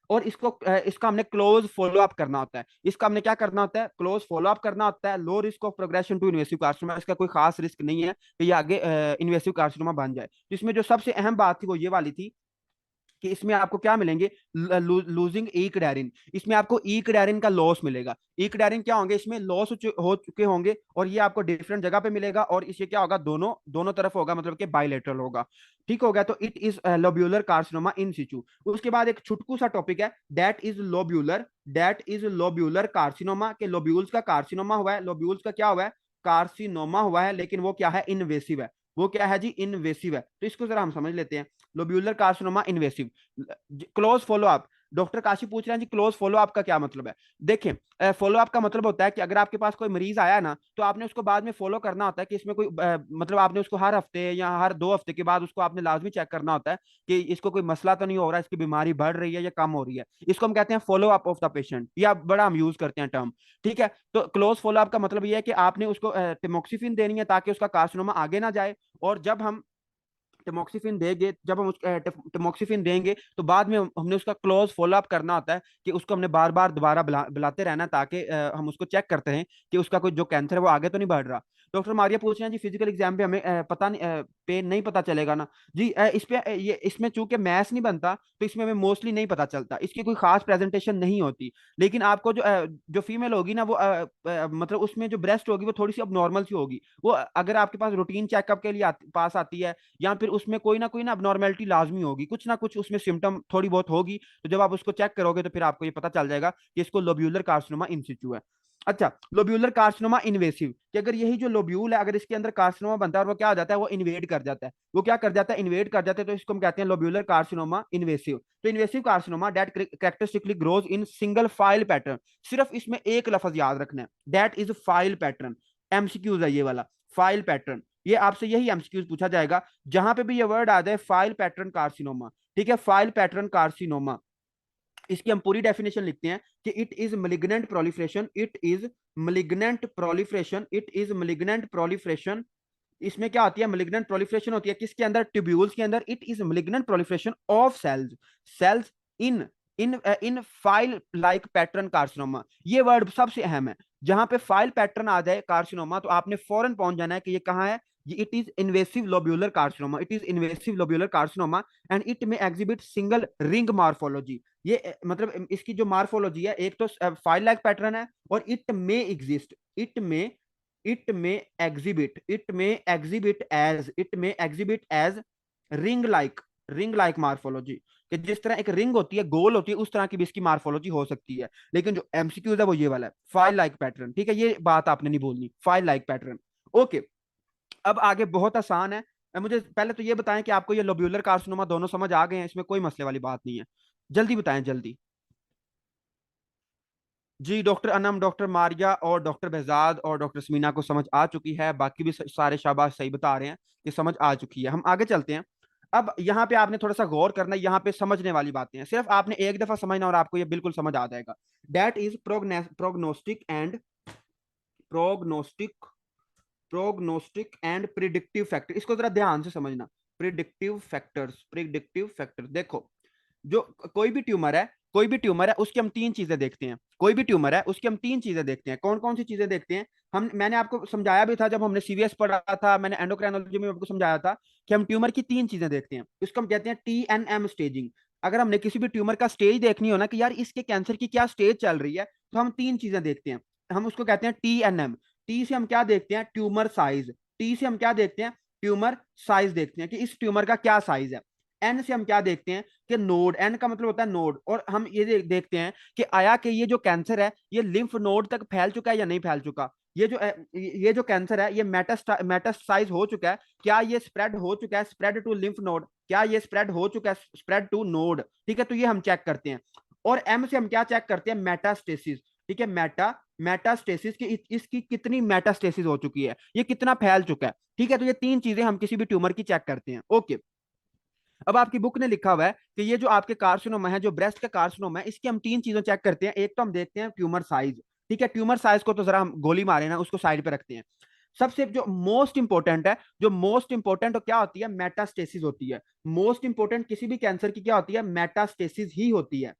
और इसका हमने क्लोज फॉलो अप करना होता है। इसका हमने क्या करना होता है? क्लोज फॉलो अप करना होता है। Low risk of progression to invasive carcinoma, इसका कोई खास रिस्क नहीं है कि ये आगे इन्वेसिव कार्सिनोमा बन जाए। तो इसमें जो सबसे अहम बात थी वो ये वाली थी कि इसमें आपको क्या मिलेंगे? लूजिंग ईकडेरिन। इसमें आपको ईकडेरिन का लॉस मिलेगा। ईकडेरिन क्या होंगे? इसमें लॉस हो चुके होंगे, और ये आपको डिफरेंट जगह पे मिलेगा, और इसे क्या होगा? दोनों दोनों तरफ होगा, मतलब कि बायलेटरल होगा। ठीक हो गया? तो it is lobular carcinoma in situ. उसके बाद एक छुटकू सा टॉपिक है, दैट इज लोब्यूलर कार्सिनोमा, के लोब्यूल्स का कार्सिनोमा हुआ है। लोब्यूल्स का क्या हुआ है? कार्सिनोमा हुआ है, लेकिन वो क्या है? इनवेसिव है। वो क्या है जी? इनवेसिव है। तो इसको जरा हम समझ लेते हैं। Lobular carcinoma invasive. Close follow up. Doctor Kashi पूछ रहे हैं जी, क्लोज फॉलो अप का क्या मतलब है? देखें, फॉलो अप का मतलब होता है कि अगर आपके पास कोई मरीज आया ना, तो आपने उसको बाद में फॉलो करना होता है कि इसमें कोई मतलब आपने उसको हर हफ्ते या हर 2 हफ्ते के बाद उसको आपने लाजमी चेक करना होता है कि इसको कोई मसला तो नहीं हो रहा, इसकी बीमारी बढ़ रही है या कम हो रही है। इसको हम कहते हैं follow up of the patient, या बड़ा हम यूज करते हैं टर्म। ठीक है, तो क्लोज फॉलो अप का मतलब ये है कि आपने उसको टेमोक्सिफिन देनी है ताकि उसका कार्सिनोमा आगे ना जाए। और जब हम टेमोक्सिफिन देंगे, जब हम टेमोक्सिफिन देंगे, तो बाद में हमने उसका क्लोज फॉलो अप करना होता है कि उसको हमने बार बार दोबारा बुलाते रहना, ताकि हम उसको चेक करते हैं कि उसका कोई जो कैंसर है वो आगे तो नहीं बढ़ रहा। डॉक्टर मारिया पूछ रहे हैं जी, फिजिकल एग्जाम पे हमें पता नहीं, पेन नहीं पता चलेगा ना? जी, इस पे ये इसमें चूंकि मैथ्स नहीं बनता, तो इसमें हमें मोस्टली नहीं पता चलता, इसकी कोई खास प्रेजेंटेशन नहीं होती। लेकिन आपको जो फीमेल होगी ना, वो मतलब उसमें जो ब्रेस्ट होगी वो थोड़ी सी अब नॉर्मल सी होगी। वो अगर आपके पास रूटीन चेकअप के लिए पास आती है, या फिर उसमें कोई ना अबनॉर्मेलिटी लाजमी होगी, कुछ ना कुछ उसमें सिम्टम थोड़ी बहुत होगी। तो जब आप उसको चेक करोगे तो फिर आपको ये पता चल जाएगा कि इसको लोब्यूलर कार्सिनोमा इन सिचू है। अच्छा, लोब्यूलर कार्सिनोमा इन्वेसिव, कि अगर यही जो लोब्यूल है, अगर इसके अंदर कार्सिनोमा बनता है और वो क्या हो जाता है? वो इन्वेड कर जाता है। वो क्या कर जाता है? इन्वेड कर जाता है। तो इसको हम कहते हैं लोब्यूलर कार्सिनोमा इन्वेसिव। तो invasive carcinoma that characteristically grows in single file pattern. सिर्फ इसमें एक लफ्ज याद रखना है, that is file pattern. MCQs है ये वाला, फाइल पैटर्न। ये आपसे यही एमसीक्यूज पूछा जाएगा, जहां पे भी ये वर्ड आ जाए, फाइल पैटर्न कार्सिनोमा। ठीक है, फाइल पैटर्न कार्सिनोमा। इसकी हम पूरी डेफिनेशन लिखते हैं कि it is malignant proliferation, it is malignant proliferation. इसमें क्या होती है? मलिग्नेंट प्रोलिफरेशन होती है किसके अंदर? ट्यूब्यूल्स के अंदर। It is malignant proliferation of cells in in file like pattern carcinoma. ये वर्ड सबसे अहम है। जहां पे फाइल पैटर्न आ जाए कार्सिनोमा, तो आपने फौरन पहुंच जाना है कि ये कहां है? It is invasive lobular carcinoma, it is invasive lobular carcinoma and it may exhibit single ring morphology. ये मतलब इसकी जो मार्फोलॉजी है, एक तो फाइल लाइक पैटर्न है, और it may exist, it may exhibit as ring like morphology, कि जिस तरह एक रिंग होती है, गोल होती है, उस तरह की भी इसकी मार्फोलॉजी हो सकती है। लेकिन जो एमसीक्यूज है वो ये वाला है, फाइल लाइक पैटर्न। ठीक है, ये बात आपने नहीं बोलनी, फाइल लाइक पैटर्न। ओके, अब आगे बहुत आसान है। मुझे पहले तो ये बताएं कि आपको ये लोब्यूलर कार्सिनोमा दोनों समझ आ गए हैं, इसमें कोई मसले वाली बात नहीं है। जल्दी बताएं, जल्दी। जी, डॉक्टर अनम, डॉक्टर मारिया और डॉक्टर behzad और डॉक्टर समीना को समझ आ चुकी है, बाकी भी सारे शाबाश सही बता रहे हैं कि समझ आ चुकी है। हम आगे चलते हैं। अब यहाँ पे आपने थोड़ा सा गौर करना है, यहाँ पे समझने वाली बातें हैं, सिर्फ आपने एक दफा समझना और आपको ये बिल्कुल समझ आ जाएगा। That is prognostic and prognostic prognostic and predictive factor. इसको जरा ध्यान से समझना। प्रिडिक्टिव फैक्टर देखो, जो कोई भी ट्यूमर है, उसकी हम तीन चीजें देखते हैं। कोई भी ट्यूमर है उसकी हम तीन चीजें देखते हैं। कौन कौन सी चीजें देखते हैं? हम मैंने आपको समझाया भी था जब हमने सीवीएस पढ़ा था, मैंने एंडोक्राइनोलॉजी में आपको समझाया था कि हम ट्यूमर की तीन चीजें देखते हैं। इसको हम कहते हैं TNM स्टेजिंग। अगर हमने किसी भी ट्यूमर का स्टेज देखनी हो ना, कि यार इसके कैंसर की क्या स्टेज चल रही है, तो हम तीन चीजें देखते हैं। हम उसको कहते हैं TNM। टी से हम क्या देखते हैं? Tumour size. टी से हम क्या देखते हैं? ट्यूमर साइज देखते हैं कि इस ट्यूमर का क्या साइज है। एन से हम क्या देखते हैं? कि नोड। एन का मतलब होता है नोड। और हम ये देखते हैं कि आया कि ये जो कैंसर है ये लिम्फ नोड तक फैल चुका है या नहीं फैल चुका। ये जो कैंसर है ये मेटास्टाइज हो चुका है, क्या ये स्प्रेड हो चुका है, स्प्रेड टू लिम्फ नोड, क्या ये स्प्रेड हो चुका है, स्प्रेड टू नोड। ठीक है, तो ये हम चेक करते हैं। और एम से हम क्या चेक करते हैं? मेटास्टेसिस। ठीक है, मेटास्टेसिस की इसकी कितनी मेटास्टेसिस हो चुकी है, ये कितना फैल चुका है। ठीक है, तो ये तीन चीजें हम किसी भी ट्यूमर की चेक करते हैं। ओके, अब आपकी बुक ने लिखा हुआ है कि ये जो आपके कार्सिनोमा है, जो ब्रेस्ट का कार्सिनोमा है, इसकी हम तीन चीजें चेक करते हैं। एक तो हम देखते हैं ट्यूमर साइज। ठीक है, ट्यूमर साइज को तो जरा हम गोली मारे ना, उसको साइड पे रखते हैं। सबसे जो मोस्ट इंपॉर्टेंट है, जो मोस्ट इंपॉर्टेंट तो क्या होती है? मेटास्टेसिस होती है। मोस्ट इंपॉर्टेंट किसी भी कैंसर की क्या होती है? मेटास्टेसिस ही होती है।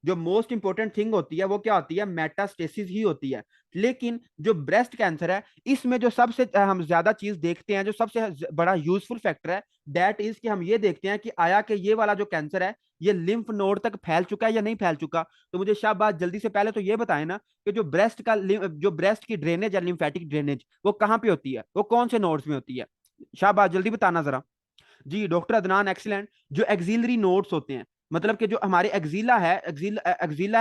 जो मोस्ट इंपॉर्टेंट थिंग होती है वो क्या होती है? मेटास्टेसिस ही होती है। लेकिन जो ब्रेस्ट कैंसर है, इसमें जो सबसे हम ज्यादा चीज देखते हैं, जो सबसे बड़ा यूजफुल फैक्टर है, दैट इज कि हम ये देखते हैं कि आया कि ये वाला जो कैंसर है ये लिम्फ नोड तक फैल चुका है या नहीं फैल चुका। तो मुझे शाबाश, जल्दी से पहले तो ये बताएं ना कि जो ब्रेस्ट की ड्रेनेज है, लिम्फेटिक ड्रेनेज, वो कहाँ पे होती है, वो कौन से नोड्स में होती है? शाबाश, जल्दी बताना जरा। जी डॉक्टर अदनान, एक्सीलेंट। जो एक्सिलरी नोड्स होते हैं, मतलब कि जो हमारे एक्सिला है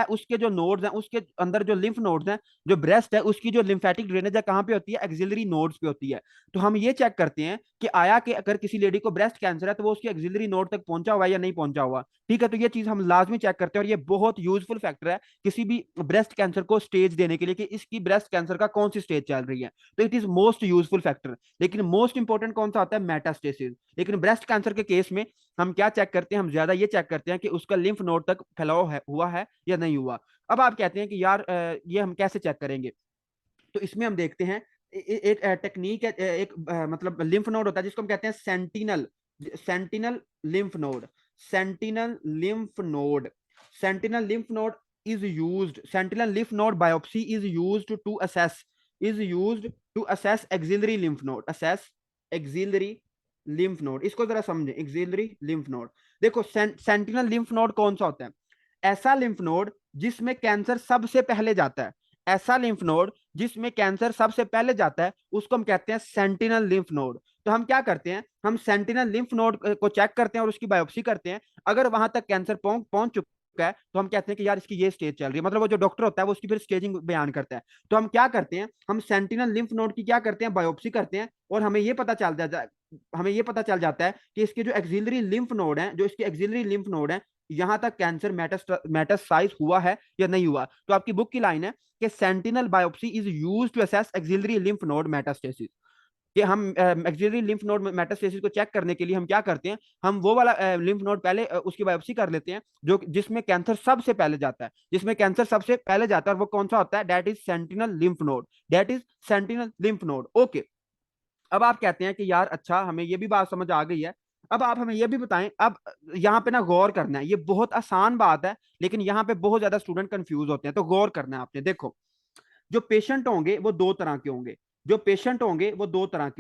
उसके जो नोड्स हैं, उसके अंदर जो लिम्फ नोड्स हैं, जो ब्रेस्ट है उसकी जो लिम्फेटिक ड्रेनेज है कहाँ पे होती है? एक्सिलरी नोड्स पे होती है। तो हम ये चेक करते हैं कि आया कि अगर किसी लेडी को ब्रेस्ट कैंसर है तो वो उसकी एक्सिलरी नोड तक पहुंचा हुआ है या नहीं पहुंचा हुआ। ठीक है, तो ये चीज हम लाजमी चेक करते हैं, और ये बहुत यूजफुल फैक्टर है किसी भी ब्रेस्ट कैंसर को स्टेज देने के लिए, कि इसकी ब्रेस्ट कैंसर का कौन सी स्टेज चल रही है। तो it is most useful factor. लेकिन मोस्ट इंपॉर्टेंट कौन सा होता है? मेटास्टेसिस। लेकिन ब्रेस्ट कैंसर के केस में हम क्या चेक करते हैं? हम ज्यादा ये चेक करते हैं कि उसका लिम्फ नोड तक फैलाव हुआ है या नहीं हुआ। अब आप कहते हैं कि यार ये हम कैसे चेक करेंगे? तो इसमें हम देखते हैं एक टेक्निक है, मतलब लिम्फ नोड होता है जिसको हम कहते हैं sentinel lymph node. Sentinel lymph node sentinel lymph node is used sentinel lymph node biopsy is used to assess axillary lymph node. Axillary lymph node, इसको जरा समझें। एक्सिलरी लिम्फ नोड, देखो सेंटिनल लिम्फ नोड कौन सा होता है? ऐसा लिम्फ नोड जिसमें कैंसर सबसे पहले जाता है। ऐसा लिम्फ नोड जिसमें कैंसर सबसे पहले जाता है उसको हम कहते हैं सेंटिनल लिम्फ नोड। तो हम क्या करते हैं? हम सेंटिनल लिम्फ नोड को चेक करते हैं और उसकी बायोप्सी करते हैं। अगर वहां तक कैंसर पहुंच चुका है तो हम कहते हैं कि यार इसकी ये स्टेज चल रही है। मतलब वो जो डॉक्टर होता है वो उसकी फिर स्टेजिंग बयान करता है। तो हम क्या करते हैं? हम सेंटिनल लिम्फ नोड की क्या करते हैं? बायोप्सी करते हैं। और हमें ये पता चल जाता है कि इसके जो एक्सिलरी लिम्फ नोड है, जो इसके एक्सिलरी लिम्फ नोड है, यहां तक कैंसर मेटास्टाइज हुआ है या नहीं हुआ। तो आपकी बुक की लाइन है कि sentinel biopsy is use to assess axillary lymph node metastasis. कि हम एक्सिलरी लिम्फ नोड मेटास्टेसिस को चेक करने के लिए हम क्या करते हैं? हम वो वाला लिम्फ नोड पहले उसकी बायोप्सी कर लेते हैं जो जिसमें कैंसर सबसे पहले जाता है। और वो कौन सा होता है? That is sentinel lymph node. Okay, अब आप कहते हैं कि यार अच्छा, हमें ये भी बात समझ आ गई है। अब आप हमें ये भी बताएं। अब यहाँ पे ना गौर करना है, ये बहुत आसान बात है लेकिन यहाँ पे बहुत ज्यादा स्टूडेंट कंफ्यूज होते हैं, तो गौर करना है आपने। देखो, जो पेशेंट होंगे वो दो तरह के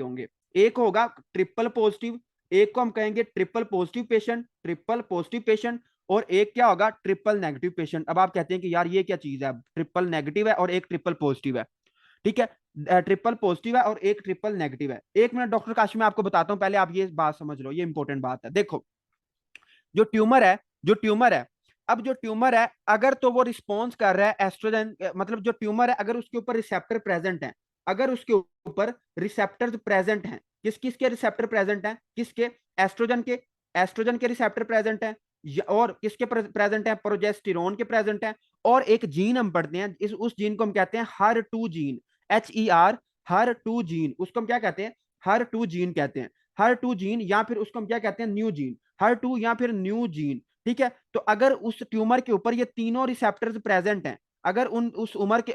होंगे। एक होगा ट्रिपल पॉजिटिव, एक को हम कहेंगे triple positive patient, triple positive patient, और एक क्या होगा ट्रिपल नेगेटिव पेशेंट। अब आप कहते हैं कि यार ये क्या चीज है, ट्रिपल नेगेटिव है और एक ट्रिपल पॉजिटिव है, ठीक है, ट्रिपल पॉजिटिव है और एक ट्रिपल नेगेटिव है। एक मिनट डॉक्टर काशी मैं आपको बताता हूं, पहले आप ये बात समझ लो, ये इंपॉर्टेंट बात है। देखो जो ट्यूमर है, जो ट्यूमर है, अब जो ट्यूमर है अगर तो वो रिस्पॉन्स कर रहा है एस्ट्रोजन, मतलब जो ट्यूमर है अगर उसके ऊपर रिसेप्टर प्रेजेंट है, अगर उसके ऊपर रिसेप्टर प्रेजेंट हैं, किस किस के रिसेप्टर प्रेजेंट हैं, किसके, एस्ट्रोजन के, एस्ट्रोजन के रिसेप्टर प्रेजेंट हैं, और किसके प्रेजेंट है, प्रोजेस्टेरोन के प्रेजेंट है, और एक जीन हम पढ़ते हैं, इस उस जीन को हम कहते हैं HER2 gene, HER, HER2 gene, उसको हम क्या कहते हैं, HER2 जीन कहते हैं, HER2 जीन, या फिर उसको हम क्या कहते हैं, न्यू जीन, HER2 या फिर न्यू जीन, ठीक है। तो अगर उस ट्यूमर के ऊपर ये तीनों रिसेप्टर्स प्रेजेंट हैं, अगर उन उस उम्र के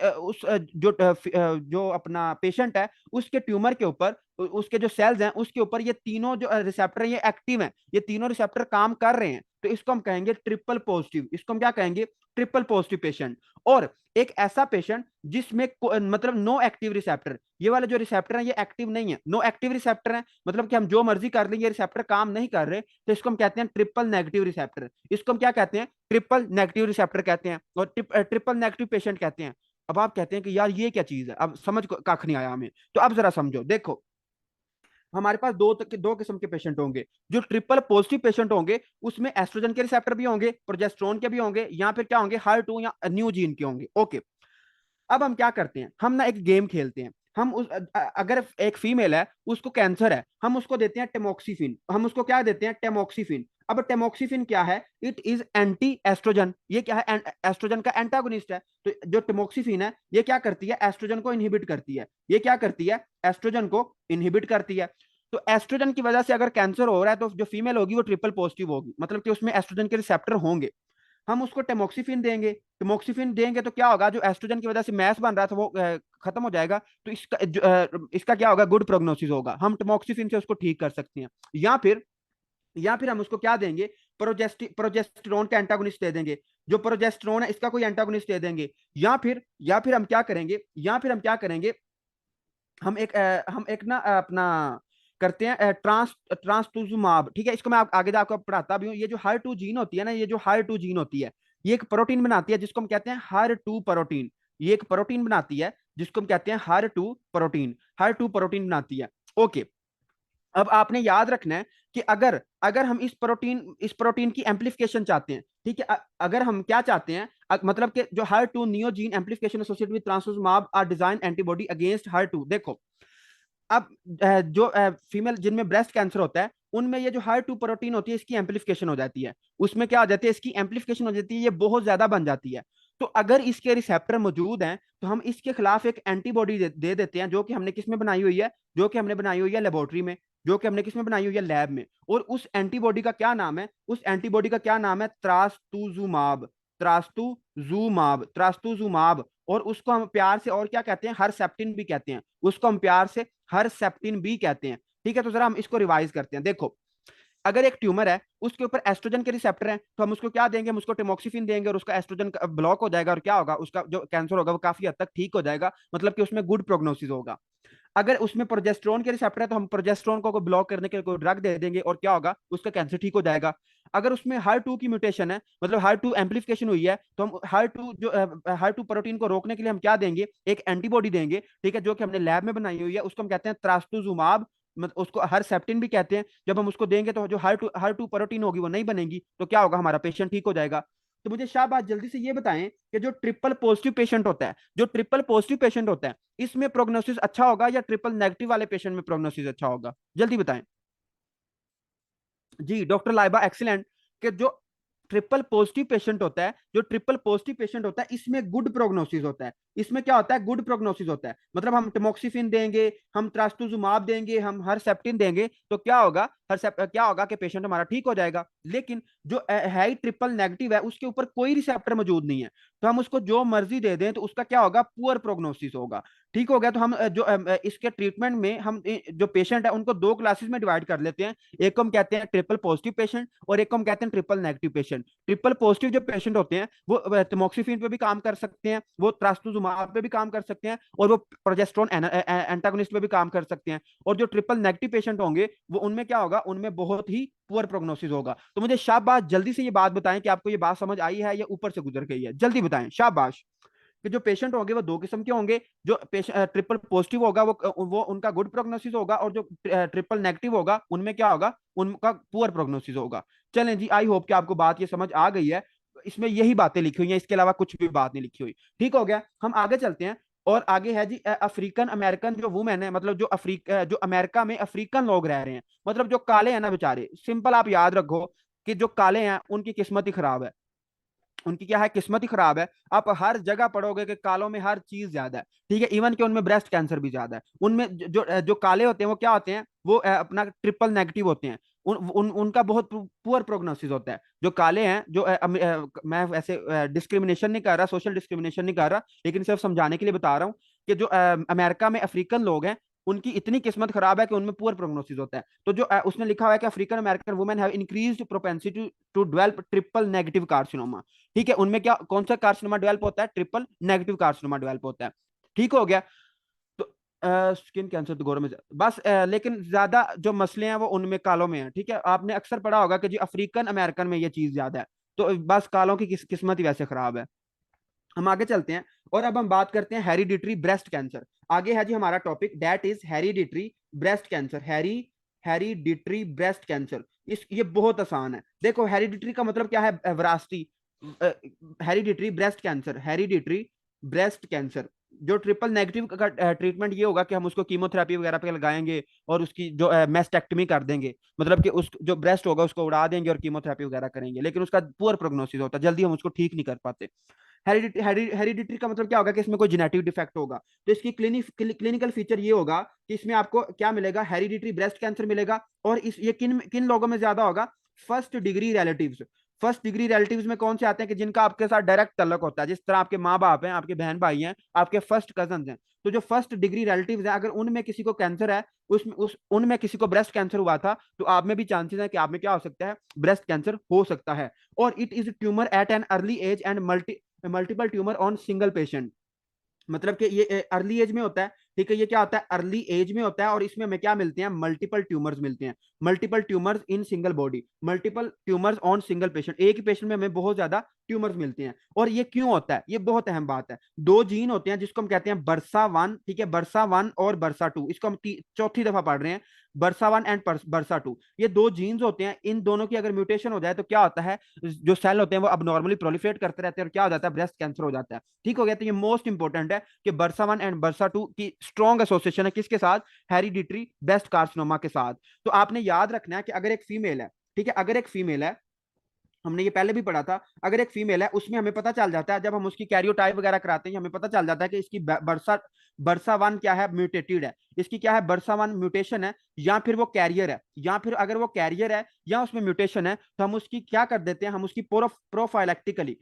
जो अपना पेशेंट है उसके ट्यूमर के ऊपर, उसके जो सेल्स हैं उसके ऊपर ये तीनों जो रिसेप्टर है ये एक्टिव हैं, ये तीनों रिसेप्टर काम कर रहे हैं, तो इसको हम कहेंगे ट्रिपल पॉजिटिव, इसको हम क्या कहेंगे, ट्रिपल पॉजिटिव पेशेंट। और एक ऐसा पेशेंट जिसमें मतलब नो एक्टिव रिसेप्टर, ये वाले जो रिसेप्टर हैं ये एक्टिव नहीं है, नो एक्टिव रिसेप्टर है, मतलब कि हम जो मर्जी कर लें ये रिसेप्टर काम नहीं कर रहे, तो इसको हम कहते हैं ट्रिपल नेगेटिव रिसेप्टर, इसको हम क्या कहते हैं, ट्रिपल नेगेटिव रिसेप्टर कहते हैं, और ट्रिपल नेगेटिव पेशेंट कहते हैं। अब आप कहते हैं कि यार ये क्या चीज है, अब समझ कख नहीं आया हमें, तो अब जरा समझो। देखो हमारे पास दो किस्म के पेशेंट होंगे, जो ट्रिपल पॉजिटिव पेशेंट होंगे उसमें एस्ट्रोजन के रिसेप्टर भी होंगे, प्रोजेस्टेरोन के भी होंगे, या फिर क्या होंगे, HER2 या न्यू जीन के होंगे, ओके। अब हम क्या करते हैं, हम ना एक गेम खेलते हैं, हम अगर एक फीमेल है उसको कैंसर है, हम उसको देते हैं टेमोक्सीफिन, हम उसको क्या देते हैं, टेमोक्सीफिन। अब टेमोक्सीफिन क्या है, इट इज एंटी एस्ट्रोजन, ये क्या है, एस्ट्रोजन का एंटागोनिस्ट है। तो जो टेमोक्सीफिन है ये क्या करती है, एस्ट्रोजन को इनहिबिट करती है, ये क्या करती है, एस्ट्रोजन को इनहिबिट करती है। तो एस्ट्रोजन की वजह से अगर कैंसर हो रहा है तो जो फीमेल होगी वो ट्रिपल पॉजिटिव होगी, मतलब कि उसमें एस्ट्रोजन के रिसेप्टर होंगे। हम उसको टेमोक्सिफिन देंगे, टेमोक्सिफिन देंगे तो क्या होगा, जो एस्ट्रोजन की वजह से मैस बन रहा था वो खत्म हो जाएगा, तो इसका क्या होगा, गुड प्रोग्नोसिस होगा, हम टेमोक्सिफिन से उसको ठीक कर सकते हैं। या फिर हम उसको क्या देंगे, प्रोजेस्टेरोन का एंटागोनिस्ट दे देंगे, जो प्रोजेस्टेरोन है इसका कोई एंटागोनिस्ट दे देंगे। या फिर हम क्या करेंगे, हम एक ना अपना करते हैं ट्रांसटूजुमाब, ठीक है, इसको मैं आगे आपको पढ़ाता भी हूँ। ये जो HER2 जीन होती है ना, ये जो HER2 जीन होती है ये एक प्रोटीन बनाती है जिसको हम कहते हैं HER2 प्रोटीन, ये एक प्रोटीन बनाती है जिसको हम कहते हैं HER2 प्रोटीन बनाती है, ओके। अब आपने याद रखना है कि अगर अगर हम इस प्रोटीन की एम्पलीफिकेशन चाहते हैं, ठीक है, अगर हम क्या चाहते हैं, मतलब कि जो HER2 neu gene amplification associated with transformer are design antibody against HER2। देखो अब जो फीमेल जिनमें ब्रेस्ट कैंसर होता है उनमें ये जो HER2 प्रोटीन होती है इसकी एम्पलीफिकेशन हो जाती है, उसमें क्या हो जाती है, इसकी एम्पलीफिकेशन हो जाती है, ये बहुत ज्यादा बन जाती है। तो अगर इसके रिसेप्टर मौजूद हैं तो हम इसके खिलाफ एक एंटीबॉडी दे देते हैं, जो कि हमने किस में बनाई हुई है, जो कि हमने बनाई हुई है लेबोरेटरी में, जो कि हमने किस में बनाई हुई है, लैब में। और उस एंटीबॉडी का क्या नाम है, उस एंटीबॉडी का क्या नाम है, त्रास्तुजुमाब। और उसको हम प्यार से और क्या कहते हैं, हर सेप्टिन भी कहते हैं, उसको हम प्यार से हर सेप्टिन भी कहते हैं, ठीक है। तो जरा हम इसको रिवाइज करते हैं। देखो अगर एक ट्यूमर है उसके ऊपर एस्ट्रोजन के रिसेप्टर हैं तो हम उसको क्या देंगे, हम उसको टेमोक्सिफिन देंगे और उसका एस्ट्रोजन ब्लॉक हो जाएगा, और क्या होगा, उसका जो कैंसर होगा वो काफी हद तक ठीक हो जाएगा, मतलब कि उसमें गुड प्रोग्नोसिस होगा। अगर उसमें प्रोजेस्टेरोन के रिसेप्टर है तो हम प्रोजेस्टेरोन को ब्लॉक करने के लिए कोई ड्रग दे देंगे और क्या होगा, उसका कैंसर ठीक हो जाएगा। अगर उसमें HER2 की म्यूटेशन है, मतलब HER2 एम्पलीफिकेशन हुई है, तो हम HER2 प्रोटीन को रोकने के लिए हम क्या देंगे, एक एंटीबॉडी देंगे, ठीक है, जो कि हमने लैब में बनाई हुई है, उसको हम कहते हैं त्रास्टुजुमाब, मतलब उसको हर सेप्टिन भी कहते हैं। जब हम उसको देंगे तो जो हर टू प्रोटीन होगी वो नहीं बनेगी, तो क्या होगा, हमारा पेशेंट ठीक हो जाएगा। तो मुझे शाहबाज जल्दी से ये बताएं कि जो ट्रिपल पॉजिटिव पेशेंट होता है, जो ट्रिपल पॉजिटिव पेशेंट होता है इसमें प्रोग्नोसिस अच्छा होगा या ट्रिपल नेगेटिव वाले पेशेंट में प्रोग्नोसिस अच्छा होगा, जल्दी बताएं। जी डॉक्टर लाइबा एक्सीलेंट। कि जो ट्रिपल पॉजिटिव पेशेंट होता है, जो ट्रिपल पॉजिटिव पेशेंट होता है इसमें गुड प्रोग्नोसिस होता है, इसमें क्या होता है, गुड प्रोग्नोसिस होता है, मतलब हम टेमोक्सिफिन देंगे, हम ट्रास्टुजुमाब देंगे, हम हर सेप्टिन देंगे, तो क्या होगा, क्या होगा कि पेशेंट हमारा ठीक हो जाएगा। लेकिन जो है ट्रिपल नेगेटिव है उसके ऊपर कोई रिसेप्टर मौजूद नहीं है, तो हम उसको जो मर्जी दे दें तो उसका क्या होगा, पुअर प्रोग्नोसिस होगा। ठीक हो गया। तो हम इसके ट्रीटमेंट में हम जो पेशेंट है उनको दो क्लासेस में डिवाइड कर लेते हैं, एक को हम कहते हैं ट्रिपल पॉजिटिव पेशेंट और एक को हम कहते हैं triple negative patient. Triple positive जो पेशेंट होते हैं वो टमोक्सिफिन पे भी काम कर सकते हैं, वो ट्रास्टुजुमाब एमआर पे भी काम कर सकते हैं और वो प्रोजेस्टेरोन एंटागोनिस्ट पे भी काम कर सकते हैं। और जो ट्रिपल नेगेटिव पेशेंट होंगे वो उनमें क्या होगा, उनमें बहुत ही पुअर प्रोग्नोसिस होगा। तो मुझे शाबाश, जल्दी से ये बात बताएं कि आपको ये बात समझ आई है या ऊपर से गुजर गई है, जल्दी बताएं शाबाश। कि जो पेशेंट होंगे वो दो किस्म के होंगे। जो पेशेंट ट्रिपल पॉजिटिव होगा वो उनका गुड प्रोग्नोसिस होगा, और जो ट्रिपल नेगेटिव होगा उनमें क्या होगा, उनका पुअर प्रोग्नोसिस होगा। चलें जी, आई होप कि आपको बात ये समझ आ गई है। इसमें यही बातें लिखी हुई हैं, इसके अलावा कुछ भी बात नहीं लिखी हुई। ठीक हो गया, हम आगे चलते हैं। और आगे है जी अफ्रीकन अमेरिकन जो वुमेन है, मतलब जो अमेरिका में अफ्रीकन लोग रह रहे हैं, मतलब जो काले हैं ना बेचारे, सिंपल आप याद रखो कि जो काले हैं उनकी किस्मत ही खराब है। उनकी क्या है, किस्मत ही खराब है। आप हर जगह पढ़ोगे कि कालों में हर चीज ज्यादा है। ठीक है, इवन कि उनमें ब्रेस्ट कैंसर भी ज्यादा है। उनमें जो काले होते हैं वो क्या होते हैं, वो अपना ट्रिपल नेगेटिव होते हैं। उनका बहुत पुअर प्रोग्नोसिस होता है। जो काले हैं, मैं वैसे डिस्क्रिमिनेशन नहीं कर रहा, सोशल डिस्क्रिमिनेशन नहीं कर रहा, लेकिन सिर्फ समझाने के लिए बता रहा हूँ कि जो अमेरिका में अफ्रीकन लोग हैं उनकी इतनी किस्मत खराब है कि उनमें पुअर प्रोग्नोसिस होता है। तो जो उसने लिखा हुआ है कि African American women have increased propensity to develop triple negative carcinoma. ठीक है, उनमें क्या, कौन सा कार्सिनोमा डेवलप होता है, ट्रिपल नेगेटिव कार्सिनोमा डेवलप होता है। ठीक हो गया। तो स्किन कैंसर तो गौर में बस लेकिन ज्यादा जो मसले हैं वो उनमें कालों में है। ठीक है, आपने अक्सर पढ़ा होगा कि जी अफ्रीकन अमेरिकन में ये चीज ज्यादा है। तो बस कालों की किस्मत ही वैसे खराब है। हम आगे चलते हैं और अब हम बात करते हैं हेरिडिटरी ब्रेस्ट कैंसर। आगे है जी हमारा topic, that is hereditary breast cancer. Hereditary breast cancer, इस ये बहुत आसान है। देखो हेरिडिटरी का मतलब क्या है, विरासती। Hereditary breast cancer, hereditary breast cancer जो ट्रिपल नेगेटिव का ट्रीटमेंट ये होगा कि हम उसको कीमोथेरेपी वगैरह पे लगाएंगे और उसकी जो मेस्टेक्टमी कर देंगे। मतलब कि उस जो ब्रेस्ट होगा उसको उड़ा देंगे और कीमोथेरेपी वगैरह करेंगे, लेकिन उसका पुअर प्रोग्नोसिस होता है, जल्दी हम उसको ठीक नहीं कर पाते। हेरिडिटरी का मतलब क्या होगा कि इसमें कोई जेनेटिक डिफेक्ट होगा। तो इसकी क्लिनिकल फीचर ये होगा कि इसमें आपको क्या मिलेगा, हेरिडिटरी ब्रेस्ट कैंसर मिलेगा। और इस ये किन किन लोगों में ज्यादा होगा, first degree relatives. First degree relatives में कौन से आते हैं कि जिनका आपके साथ डायरेक्ट तल्लक होता है, जिस तरह आपके माँ बाप हैं, आपके बहन भाई हैं, आपके फर्स्ट कजन हैं। तो जो फर्स्ट डिग्री रिलेटिव्स हैं, अगर उनमें किसी को कैंसर है, उनमें किसी को ब्रेस्ट कैंसर हुआ था, तो आप में भी चांसेस है कि आप में क्या हो सकता है, ब्रेस्ट कैंसर हो सकता है। और it is tumour at an early age and multiple tumour on single patient. मतलब कि ये अर्ली एज में होता है। ठीक है, ये क्या होता है, अर्ली एज में होता है। और इसमें हमें क्या मिलते हैं, मल्टीपल ट्यूमर्स मिलते हैं। Multiple tumours in single body, multiple tumours on single patient, एक ही पेशेंट में हमें बहुत ज्यादा ट्यूमर्स मिलते हैं। और ये क्यों होता है, ये बहुत अहम बात है। दो जीन होते हैं जिसको हम कहते हैं बर्सा वन। ठीक है, बर्सा वन और बर्सा टू, इसको हम चौथी दफा पढ़ रहे हैं। BRCA one and BRCA two, ये दो जीन्स होते हैं। इन दोनों की अगर म्यूटेशन हो जाए तो क्या होता है, जो सेल होते हैं वो अब नॉर्मली प्रोलिफरेट करते रहते हैं और क्या हो जाता है, ब्रेस्ट कैंसर हो जाता है। ठीक हो गया, तो ये मोस्ट इंपॉर्टेंट है कि BRCA one and BRCA two की स्ट्रॉन्ग एसोसिएशन है किसके साथ, हेरिडिटरी ब्रेस्ट कार्सिनोमा के साथ। तो आपने याद रखना है कि अगर एक फीमेल है, ठीक है, अगर एक फीमेल है, हमने ये पहले भी पढ़ा था, अगर एक फीमेल है उसमें हमें पता चल जाता है, जब हम उसकी कैरियोटाइप वगैरह कराते हैं हमें पता चल जाता है कि इसकी बर्सा बर्सा वन क्या है, म्यूटेटेड है। इसकी क्या है, बर्सा वन म्यूटेशन है, या फिर वो कैरियर है। या फिर अगर वो कैरियर है या उसमें म्यूटेशन है तो हम उसकी क्या कर देते हैं, हम उसकी प्रोफाइलेक्टिकली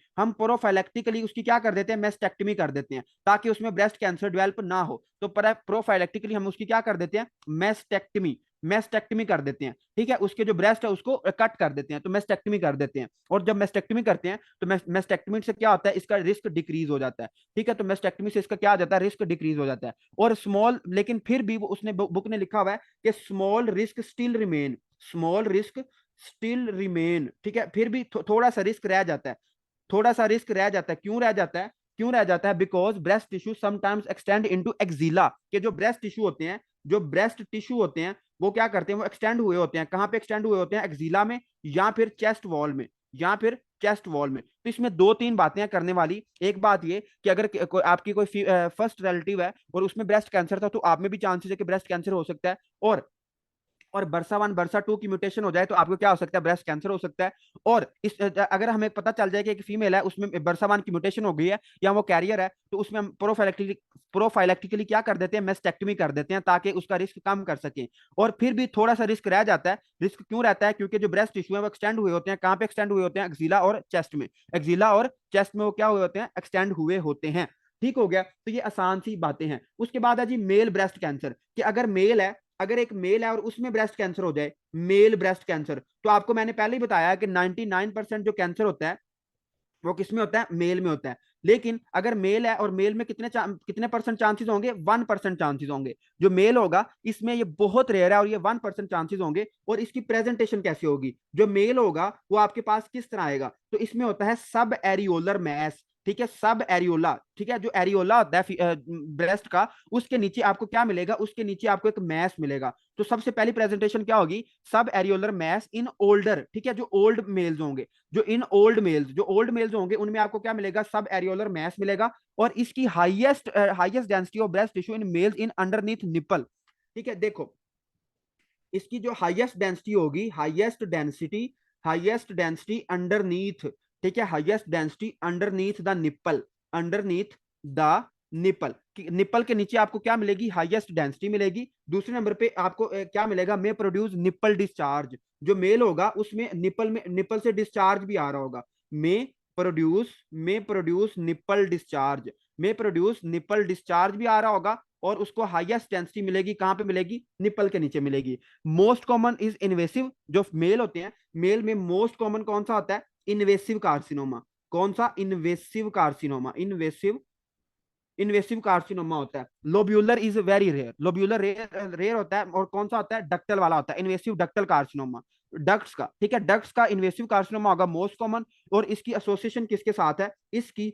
उसकी क्या कर देते हैं, मेस्टेक्टमी कर देते हैं, ताकि उसमें ब्रेस्ट कैंसर डेवलप ना हो। तो प्रोफाइलेक्टिकली हम उसकी क्या कर देते हैं, मेस्टेक्टमी कर देते हैं। ठीक है, उसके जो ब्रेस्ट है उसको कट कर देते हैं, तो मेस्टेक्टमी कर देते हैं। और जब मेस्टेक्टमी करते हैं तो मेस्टेक्टमी से क्या होता है, इसका रिस्क डिक्रीज हो जाता है। ठीक है, तो मेस्टेक्टमी से इसका क्या आ जाता है, रिस्क डिक्रीज हो जाता है। और स्मॉल, लेकिन फिर भी उसने बुक ने लिखा हुआ है कि small risk still remain, small risk still remain. ठीक है, फिर भी थोड़ा सा रिस्क रह जाता है, थोड़ा सा रिस्क रह जाता है। क्यों रह जाता है, क्यों रह जाता है, because breast tissue sometimes extend into axilla. के जो ब्रेस्ट टिश्यू होते हैं, जो ब्रेस्ट टिश्यू होते हैं वो क्या करते हैं, वो एक्सटेंड हुए होते हैं। कहां पे एक्सटेंड हुए होते हैं, एक्सिला में, या फिर चेस्ट वॉल में, या फिर चेस्ट वॉल में। तो इसमें दो तीन बातें करने वाली। एक बात ये कि अगर आपकी कोई फर्स्ट रिलेटिव है और उसमें ब्रेस्ट कैंसर था, तो आप में भी चांसेस है कि ब्रेस्ट कैंसर हो सकता है। और बरसा वन बरसा टू की म्यूटेशन हो जाए तो आपको क्या हो सकता है, ब्रेस्ट कैंसर हो सकता है। और इस अगर हमें पता चल जाए कि एक फीमेल है उसमें बरसा वन की म्यूटेशन हो गई है या वो कैरियर है, तो उसमें हम प्रोफाइलेक्टिकली क्या कर देते हैं, मेस्टेक्टमी कर देते हैं, ताकि उसका रिस्क कम कर सके। और फिर भी थोड़ा सा रिस्क रह जाता है। रिस्क क्यों रहता है, क्योंकि जो ब्रेस्ट टिश्यू है वो एक्सटेंड हुए होते हैं। कहां पे एक्सटेंड हुए होते हैं, एक्सिला और चेस्ट में। एक्सिला और चेस्ट में वो क्या हुए होते हैं, एक्सटेंड हुए होते हैं। ठीक हो गया, तो ये आसान सी बातें हैं। उसके बाद है जी मेल ब्रेस्ट कैंसर, कि अगर मेल है, अगर एक मेल है और उसमें ब्रेस्ट कैंसर हो जाए, मेल ब्रेस्ट कैंसर, तो आपको मैंने पहले ही बताया कि 99% जो कैंसर होता है वो किसमें होता है, मेल में होता है। लेकिन अगर मेल है और मेल में कितने परसेंट चांसेस होंगे, 1% चांसेस होंगे। जो मेल होगा इसमें ये बहुत रेयर है और ये 1% चांसेस होंगे। और इसकी प्रेजेंटेशन कैसे होगी, जो मेल होगा वो आपके पास किस तरह आएगा, तो इसमें होता है सब एरियोलर मैस, ठीक है, सब एरियोला, ठीक है, जो एरियोला होता है ब्रेस्ट का, उसके नीचे आपको क्या मिलेगा, उसके नीचे आपको एक मैस मिलेगा। तो सबसे पहली प्रेजेंटेशन क्या होगी, सब एरियोलर मैस इन ओल्डर, ठीक है, जो ओल्ड मेल्स होंगे, जो ओल्ड मेल्स होंगे उनमें आपको क्या मिलेगा, सब एरियोलर मैस मिलेगा। और इसकी highest density of breast tissue in males in underneath nipple, ठीक है। देखो इसकी जो हाईएस्ट डेंसिटी होगी, हाईएस्ट डेंसिटी अंडरनीथ, ठीक है, highest density underneath the nipple, underneath the nipple, nipple के नीचे आपको क्या मिलेगी, हाईएस्ट डेंसिटी मिलेगी। दूसरे नंबर पे आपको क्या मिलेगा, मे प्रोड्यूस निपल डिस्चार्ज, जो मेल होगा उसमें निपल से डिस्चार्ज भी आ रहा होगा, मे प्रोड्यूस निपल डिस्चार्ज, मे प्रोड्यूस निपल डिस्चार्ज भी आ रहा होगा। और उसको हाईएस्ट डेंसिटी मिलेगी, कहां पे मिलेगी, निपल के नीचे मिलेगी। मोस्ट कॉमन इज इन्वेसिव, जो मेल होते हैं, मेल में मोस्ट कॉमन कौन सा होता है, इन्वेसिव कार्सिनोमा। कौन सा, इन्वेसिव कार्सिनोमा, इन्वेसिव कार्सिनोमा होता है। Lobular is very rare, lobular rare होता है। और कौन सा होता है, डक्टल वाला होता है, इन्वेसिव डक्टल कार्सिनोमा, डक्ट्स का, ठीक है, डक्ट्स का इन्वेसिव कार्सिनोमा होगा मोस्ट कॉमन। और इसकी एसोसिएशन किसके साथ है, इसकी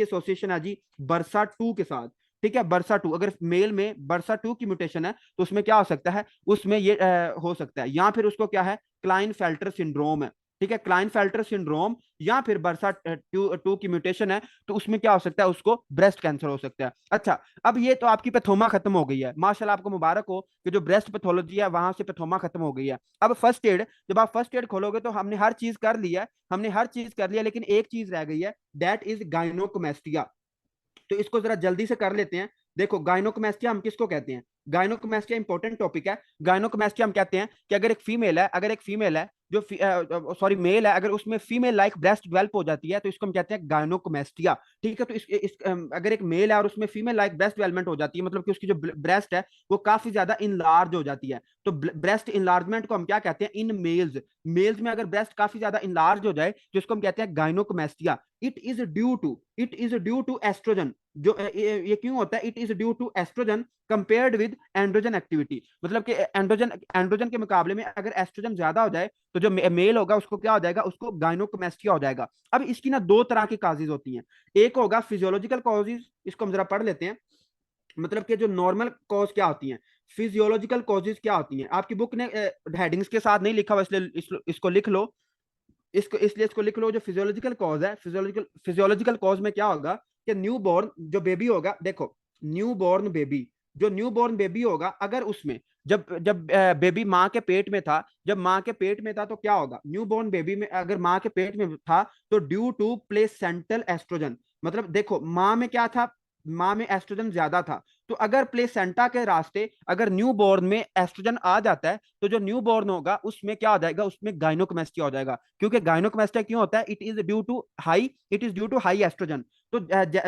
एसोसिएशन है जी बर्सा 2 के साथ, ठीक है, बर्सा 2। अगर मेल में बर्सा 2 की म्यूटेशन है तो उसमें क्या हो सकता है, उसमें ये हो सकता है, या फिर उसको क्या है, क्लाइन फेल्टर सिंड्रोम है, ठीक है, क्लाइन फेल्टर सिंड्रोम, या फिर बर्सा 2 की म्यूटेशन है, तो उसमें क्या हो सकता है, उसको ब्रेस्ट कैंसर हो सकता है। अच्छा, अब ये तो आपकी पैथोमा खत्म हो गई है, माशाल्लाह आपको मुबारक हो कि जो ब्रेस्ट पैथोलॉजी है वहां से पैथोमा खत्म हो गई है। अब फर्स्ट एड, जब आप फर्स्ट एड खोलोगे तो हमने हर चीज कर ली है, लेकिन एक चीज रह गई है, दैट इज गाइनोकोमेस्टिया। तो इसको जरा जल्दी से कर लेते हैं। देखो गाइनोकोमेस्टिया हम किसको कहते हैं, गाइनोकोमेस्टिया इंपॉर्टेंट टॉपिक है। गाइनोकोमेस्टिया हम कहते हैं कि अगर एक फीमेल है जो सॉरी मेल है, अगर उसमें फीमेल लाइक ब्रेस्ट डेवलप हो जाती है तो इसको हम कहते हैं गाइनोकोमेस्टिया, ठीक है। तो अगर एक मेल है और उसमें फीमेल लाइक ब्रेस्ट डेवलपमेंट हो जाती है, मतलब कि उसकी जो ब्रेस्ट है वो काफी ज्यादा इनलार्ज हो जाती है, तो ब्रेस्ट इनलार्जमेंट को हम क्या कहते हैं, इन मेल्स में अगर ब्रेस्ट काफी ज्यादा इनलार्ज हो जाए तो इसको हम कहते हैं gynaecomastia. It is due to oestrogen, जो ये क्यों होता है, it is due to oestrogen compared with androgen activity, मतलब कि एंड्रोजन के मुकाबले में अगर एस्ट्रोजन ज्यादा हो जाए तो जो मेल होगा उसको क्या हो जाएगा, उसको गाइनोकोमेस्टिया हो जाएगा। अब इसकी ना दो तरह की काजेज होती हैं, एक होगा फिजियोलॉजिकल कॉजेज, इसको हम जरा पढ़ लेते हैं, मतलब कि जो नॉर्मल कॉज क्या होती हैं, फिजियोलॉजिकल कॉजेज क्या होती हैं। आपकी बुक ने हेडिंग्स के साथ नहीं लिखा हुआ, इसलिए इसको लिख लो, इसको लिख लो, जो फिजियोलॉजिकल कॉज है, फिजियोलॉजिकल कॉज में क्या होगा कि न्यूबॉर्न जो बेबी होगा, देखो न्यूबॉर्न बेबी होगा, अगर उसमें जब जब बेबी माँ के पेट में था, तो क्या होगा, न्यूबॉर्न बेबी में अगर माँ के पेट में था तो ड्यू टू प्लेसेंटल एस्ट्रोजन, मतलब देखो माँ में क्या था, माँ में एस्ट्रोजन ज्यादा था, तो अगर प्लेसेंटा के रास्ते अगर न्यूबॉर्न में एस्ट्रोजन आ जाता है तो जो न्यूबॉर्न होगा उसमें क्या हो जाएगा, उसमें गाइनोकोमेस्टिया हो जाएगा। क्योंकि गाइनोकोमेस्टिया क्यों होता है, it is due to high oestrogen. तो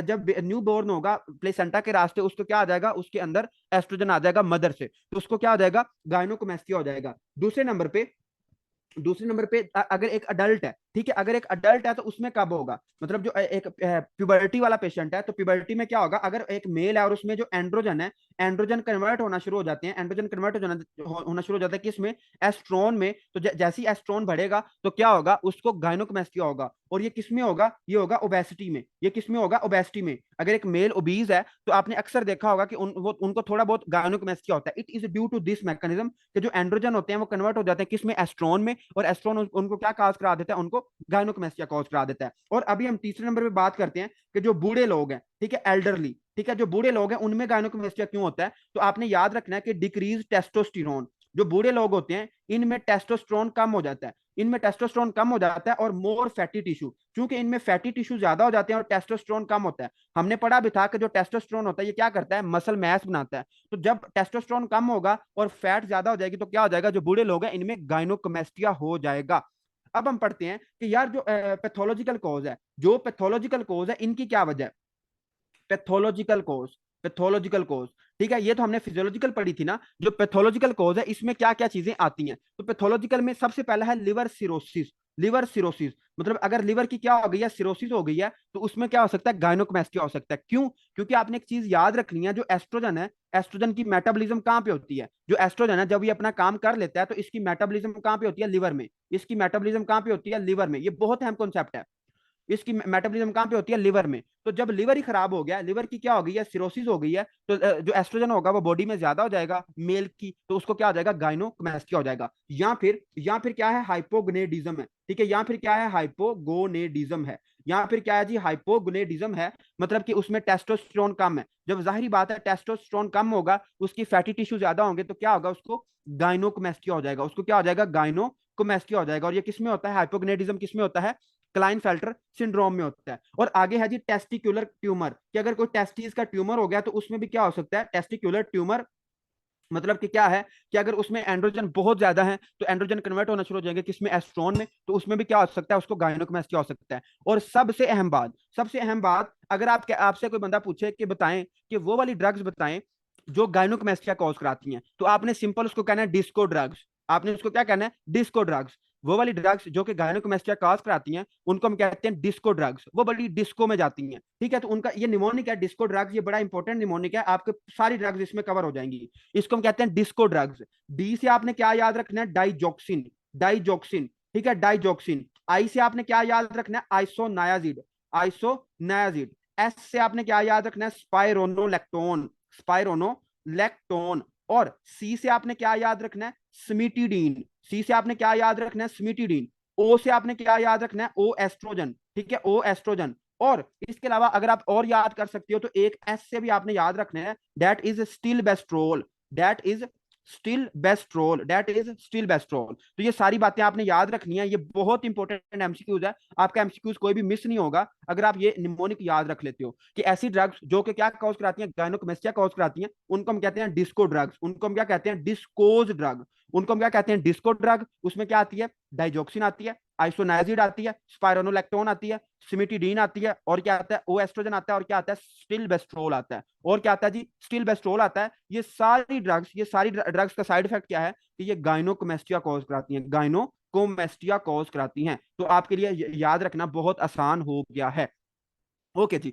जब न्यूबॉर्न होगा प्लेसेंटा के रास्ते, उसको क्या आ जाएगा, उसके अंदर एस्ट्रोजन आ जाएगा मदर से, तो उसको क्या हो जाएगा, गाइनोकोमेस्टिया हो जाएगा। दूसरे नंबर पे अगर एक अडल्ट है, ठीक है, अगर एक अडल्ट है तो उसमें कब होगा, मतलब जो एक प्यूबर्टी वाला पेशेंट है, तो प्यूबर्टी में क्या होगा, अगर एक मेल है और उसमें जो एंड्रोजन है, एंड्रोजन कन्वर्ट होना शुरू हो जाते हैं, एंड्रोजन कन्वर्ट होना शुरू हो जाता है किसमें, एस्ट्रोन में। तो जैसे ही एस्ट्रोन बढ़ेगा तो क्या होगा, उसको गाइनोकोमेस्टिया होगा। और ये किसमें होगा, ये होगा ओबेसिटी में, ओबेसिटी में। अगर एक मेल ओबीज है तो आपने अक्सर देखा होगा कि उनको थोड़ा बहुत गाइनोकोमेस्टिया होता है। It is due to this mechanism कि जो एंड्रोजन होते हैं वो कन्वर्ट हो जाते हैं किसमें, एस्ट्रोन में, और एस्ट्रोन उनको क्या काज करा देता है, उनको गाइनोकोमेस्टिया कॉज करा देता है। और अभी हम तीसरे नंबर पे बात करते हैं कि जो बूढ़े लोग हैं, ठीक है, एल्डरली, ठीक है, जो बूढ़े लोग हैं उनमें गाइनोकोमेस्टिया क्यों होता है, तो आपने याद रखना है कि डिक्रीज टेस्टोस्टेरोन, जो बूढ़े लोग होते हैं इनमें टेस्टोस्टेरोन कम हो जाता है, और मोर फैटी टिश्यू, क्योंकि इनमें फैटी टिश्यू ज्यादा हो जाते हैं और टेस्टोस्टेरोन कम होता है। हमने पढ़ा भी था कि जो टेस्टोस्टेरोन होता है ये क्या करता है, मसल मैस बनाता है। तो जब टेस्टोस्टेरोन कम होगा और फैट ज्यादा हो जाएगी तो क्या हो जाएगा, जो बूढ़े लोग हैं इनमें गाइनोकोमेस्टिया हो जाएगा। अब हम पढ़ते हैं कि यार जो पैथोलॉजिकल कोज है इनकी क्या वजह है, पैथोलॉजिकल कोज, ठीक है, ये तो हमने फिजियोलॉजिकल पढ़ी थी ना, जो पैथोलॉजिकल कोज है इसमें क्या क्या चीजें आती हैं। तो पैथोलॉजिकल में सबसे पहला है लिवर सिरोसिस, लिवर सिरोसिस, मतलब अगर लिवर की क्या हो गई है, सिरोसिस हो गई है, तो उसमें क्या हो सकता है, गायनोकोमेस्टिया हो सकता है। क्यों? क्योंकि आपने एक चीज याद रखनी है, जो एस्ट्रोजन है, एस्ट्रोजन की मेटाबॉलिज्म कहाँ पे होती है, जो एस्ट्रोजन है जब ये अपना काम कर लेता है तो इसकी मेटाबॉलिज्म कहाँ पे होती है, लिवर में। इसकी मेटाबॉलिज्म कहाँ पे होती है, लिवर में। ये बहुत अहम कॉन्सेप्ट है। इसकी मेटाबॉलिज्म कहाँ पे होती है, लिवर में। तो जब लिवर ही खराब हो गया, लिवर की क्या हो गई है, सिरोसिस हो गई है, तो जो एस्ट्रोजन होगा वो बॉडी में ज्यादा हो जाएगा मेल की, तो उसको क्या हो जाएगा, गायनोकोमेस्टिया हो जाएगा। या फिर क्या है, हाइपोगोनेडिज्म है। ठीक है, या फिर क्या है, हाइपोगोनेडिज्म है। या फिर क्या है जी, हाइपोगोनेडिज्म है, मतलब कि उसमें टेस्टोस्टेरोन कम है। जब जाहिर बात है टेस्टोस्टेरोन कम होगा, उसकी फैटी टिश्यू ज्यादा होंगे, तो क्या होगा, उसको गायनोकोमेस्टिया हो जाएगा। उसको क्या हो जाएगा, गायनोकोमेस्टिया हो जाएगा। और ये किसमें होता है, हाइपोगोनेडिज्म किसमें होता है, क्लाइनफेल्टर सिंड्रोम में होता है। और आगे है जी टेस्टिकुलर ट्यूमर, कि अगर कोई टेस्टिस का ट्यूमर हो गया तो उसमें भी क्या हो सकता है, टेस्टिकुलर ट्यूमर, मतलब कि क्या है, कि अगर उसमें एंड्रोजन बहुत ज्यादा है तो एंड्रोजन कन्वर्ट होना शुरू हो जाएंगे किसमें, एस्ट्रोन में, तो उसमें भी क्या हो सकता है, उसको गायनोकोमेस्टिया हो सकता है। और सबसे अहम बात, अगर आप आपसे कोई बंदा पूछे कि बताएं कि वो वाली ड्रग्स बताएं जो गायनोकोमेस्टिया कॉज कराती हैं, तो आपने सिंपल उसको कहना है डिस्को ड्रग्स। आपने उसको क्या कहना है, डिस्को ड्रग्स। वो वाली ड्रग्स जो कि गायनोकोमेस्टिया कॉज कराती हैं, उनको हम कहते हैं डिस्को ड्रग्स। वो बड़ी डिस्को में जाती हैं। ठीक है, तो उनका ये निमोनिक है, डिस्को ड्रग्स, ये बड़ा इंपॉर्टेंट निमोनिक है, आपके सारी ड्रग्स इसमें कवर हो जाएंगी। इसको हम कहते हैं डिस्को ड्रग्स। डी से आपने क्या याद रखना है, डाइजॉक्सिन। डाइजॉक्सिन, ठीक है, डाइजॉक्सिन। आई से आपने क्या याद रखना है, आइसोनायाजिड। आइसोनायाजिड। एस से आपने क्या याद रखना है, स्पाइरोनोलैक्टोन। स्पाइरोनोलैक्टोन। और सी से आपने क्या याद रखना है, स्मिटिडीन। सी से आपने क्या याद रखना है, स्मिटिडीन। ओ से आपने क्या याद रखना है, ओ एस्ट्रोजन। ठीक है, ओ एस्ट्रोजन। और इसके अलावा अगर आप और याद कर सकते हो तो एक एस से भी आपने याद रखना है, that is stilboestrol. That is stilboestrol. That is stilboestrol. तो ये सारी बातें आपने याद रखनी है, ये बहुत इंपॉर्टेंट एमसीक्यूज है। आपका एमसीक्यूज कोई भी मिस नहीं होगा अगर आप ये निमोनिक याद रख लेते हो, कि ऐसी ड्रग्स जो कि क्या कॉज कराती हैं, गायनोकोमेस्टिया कॉज कराती हैं, उनको हम कहते हैं डिस्को ड्रग्स। उनको हम क्या कहते हैं, डिस्कोज ड्रग। उनको हम क्या कहते हैं, डिस्को ड्रग। उसमें क्या आती है, डाइजॉक्सिन आती है, आइसोनाइजिड आती है, स्पाइरोनोलैक्टोन आती है, सिमिटिडीन आती है, और क्या आता है, ओ एस्ट्रोजन आता है, और क्या आता है, स्टिल बेस्ट्रोल आता है। और क्या आता है जी, स्टिल बेस्ट्रोल आता है। ये सारी ड्रग्स का साइड इफेक्ट क्या है, कि ये गायनोकोमेस्टिया कॉज कराती हैं, गायनोकोमेस्टिया कॉज कराती हैं। तो आपके लिए याद रखना बहुत आसान हो गया है। ओके जी।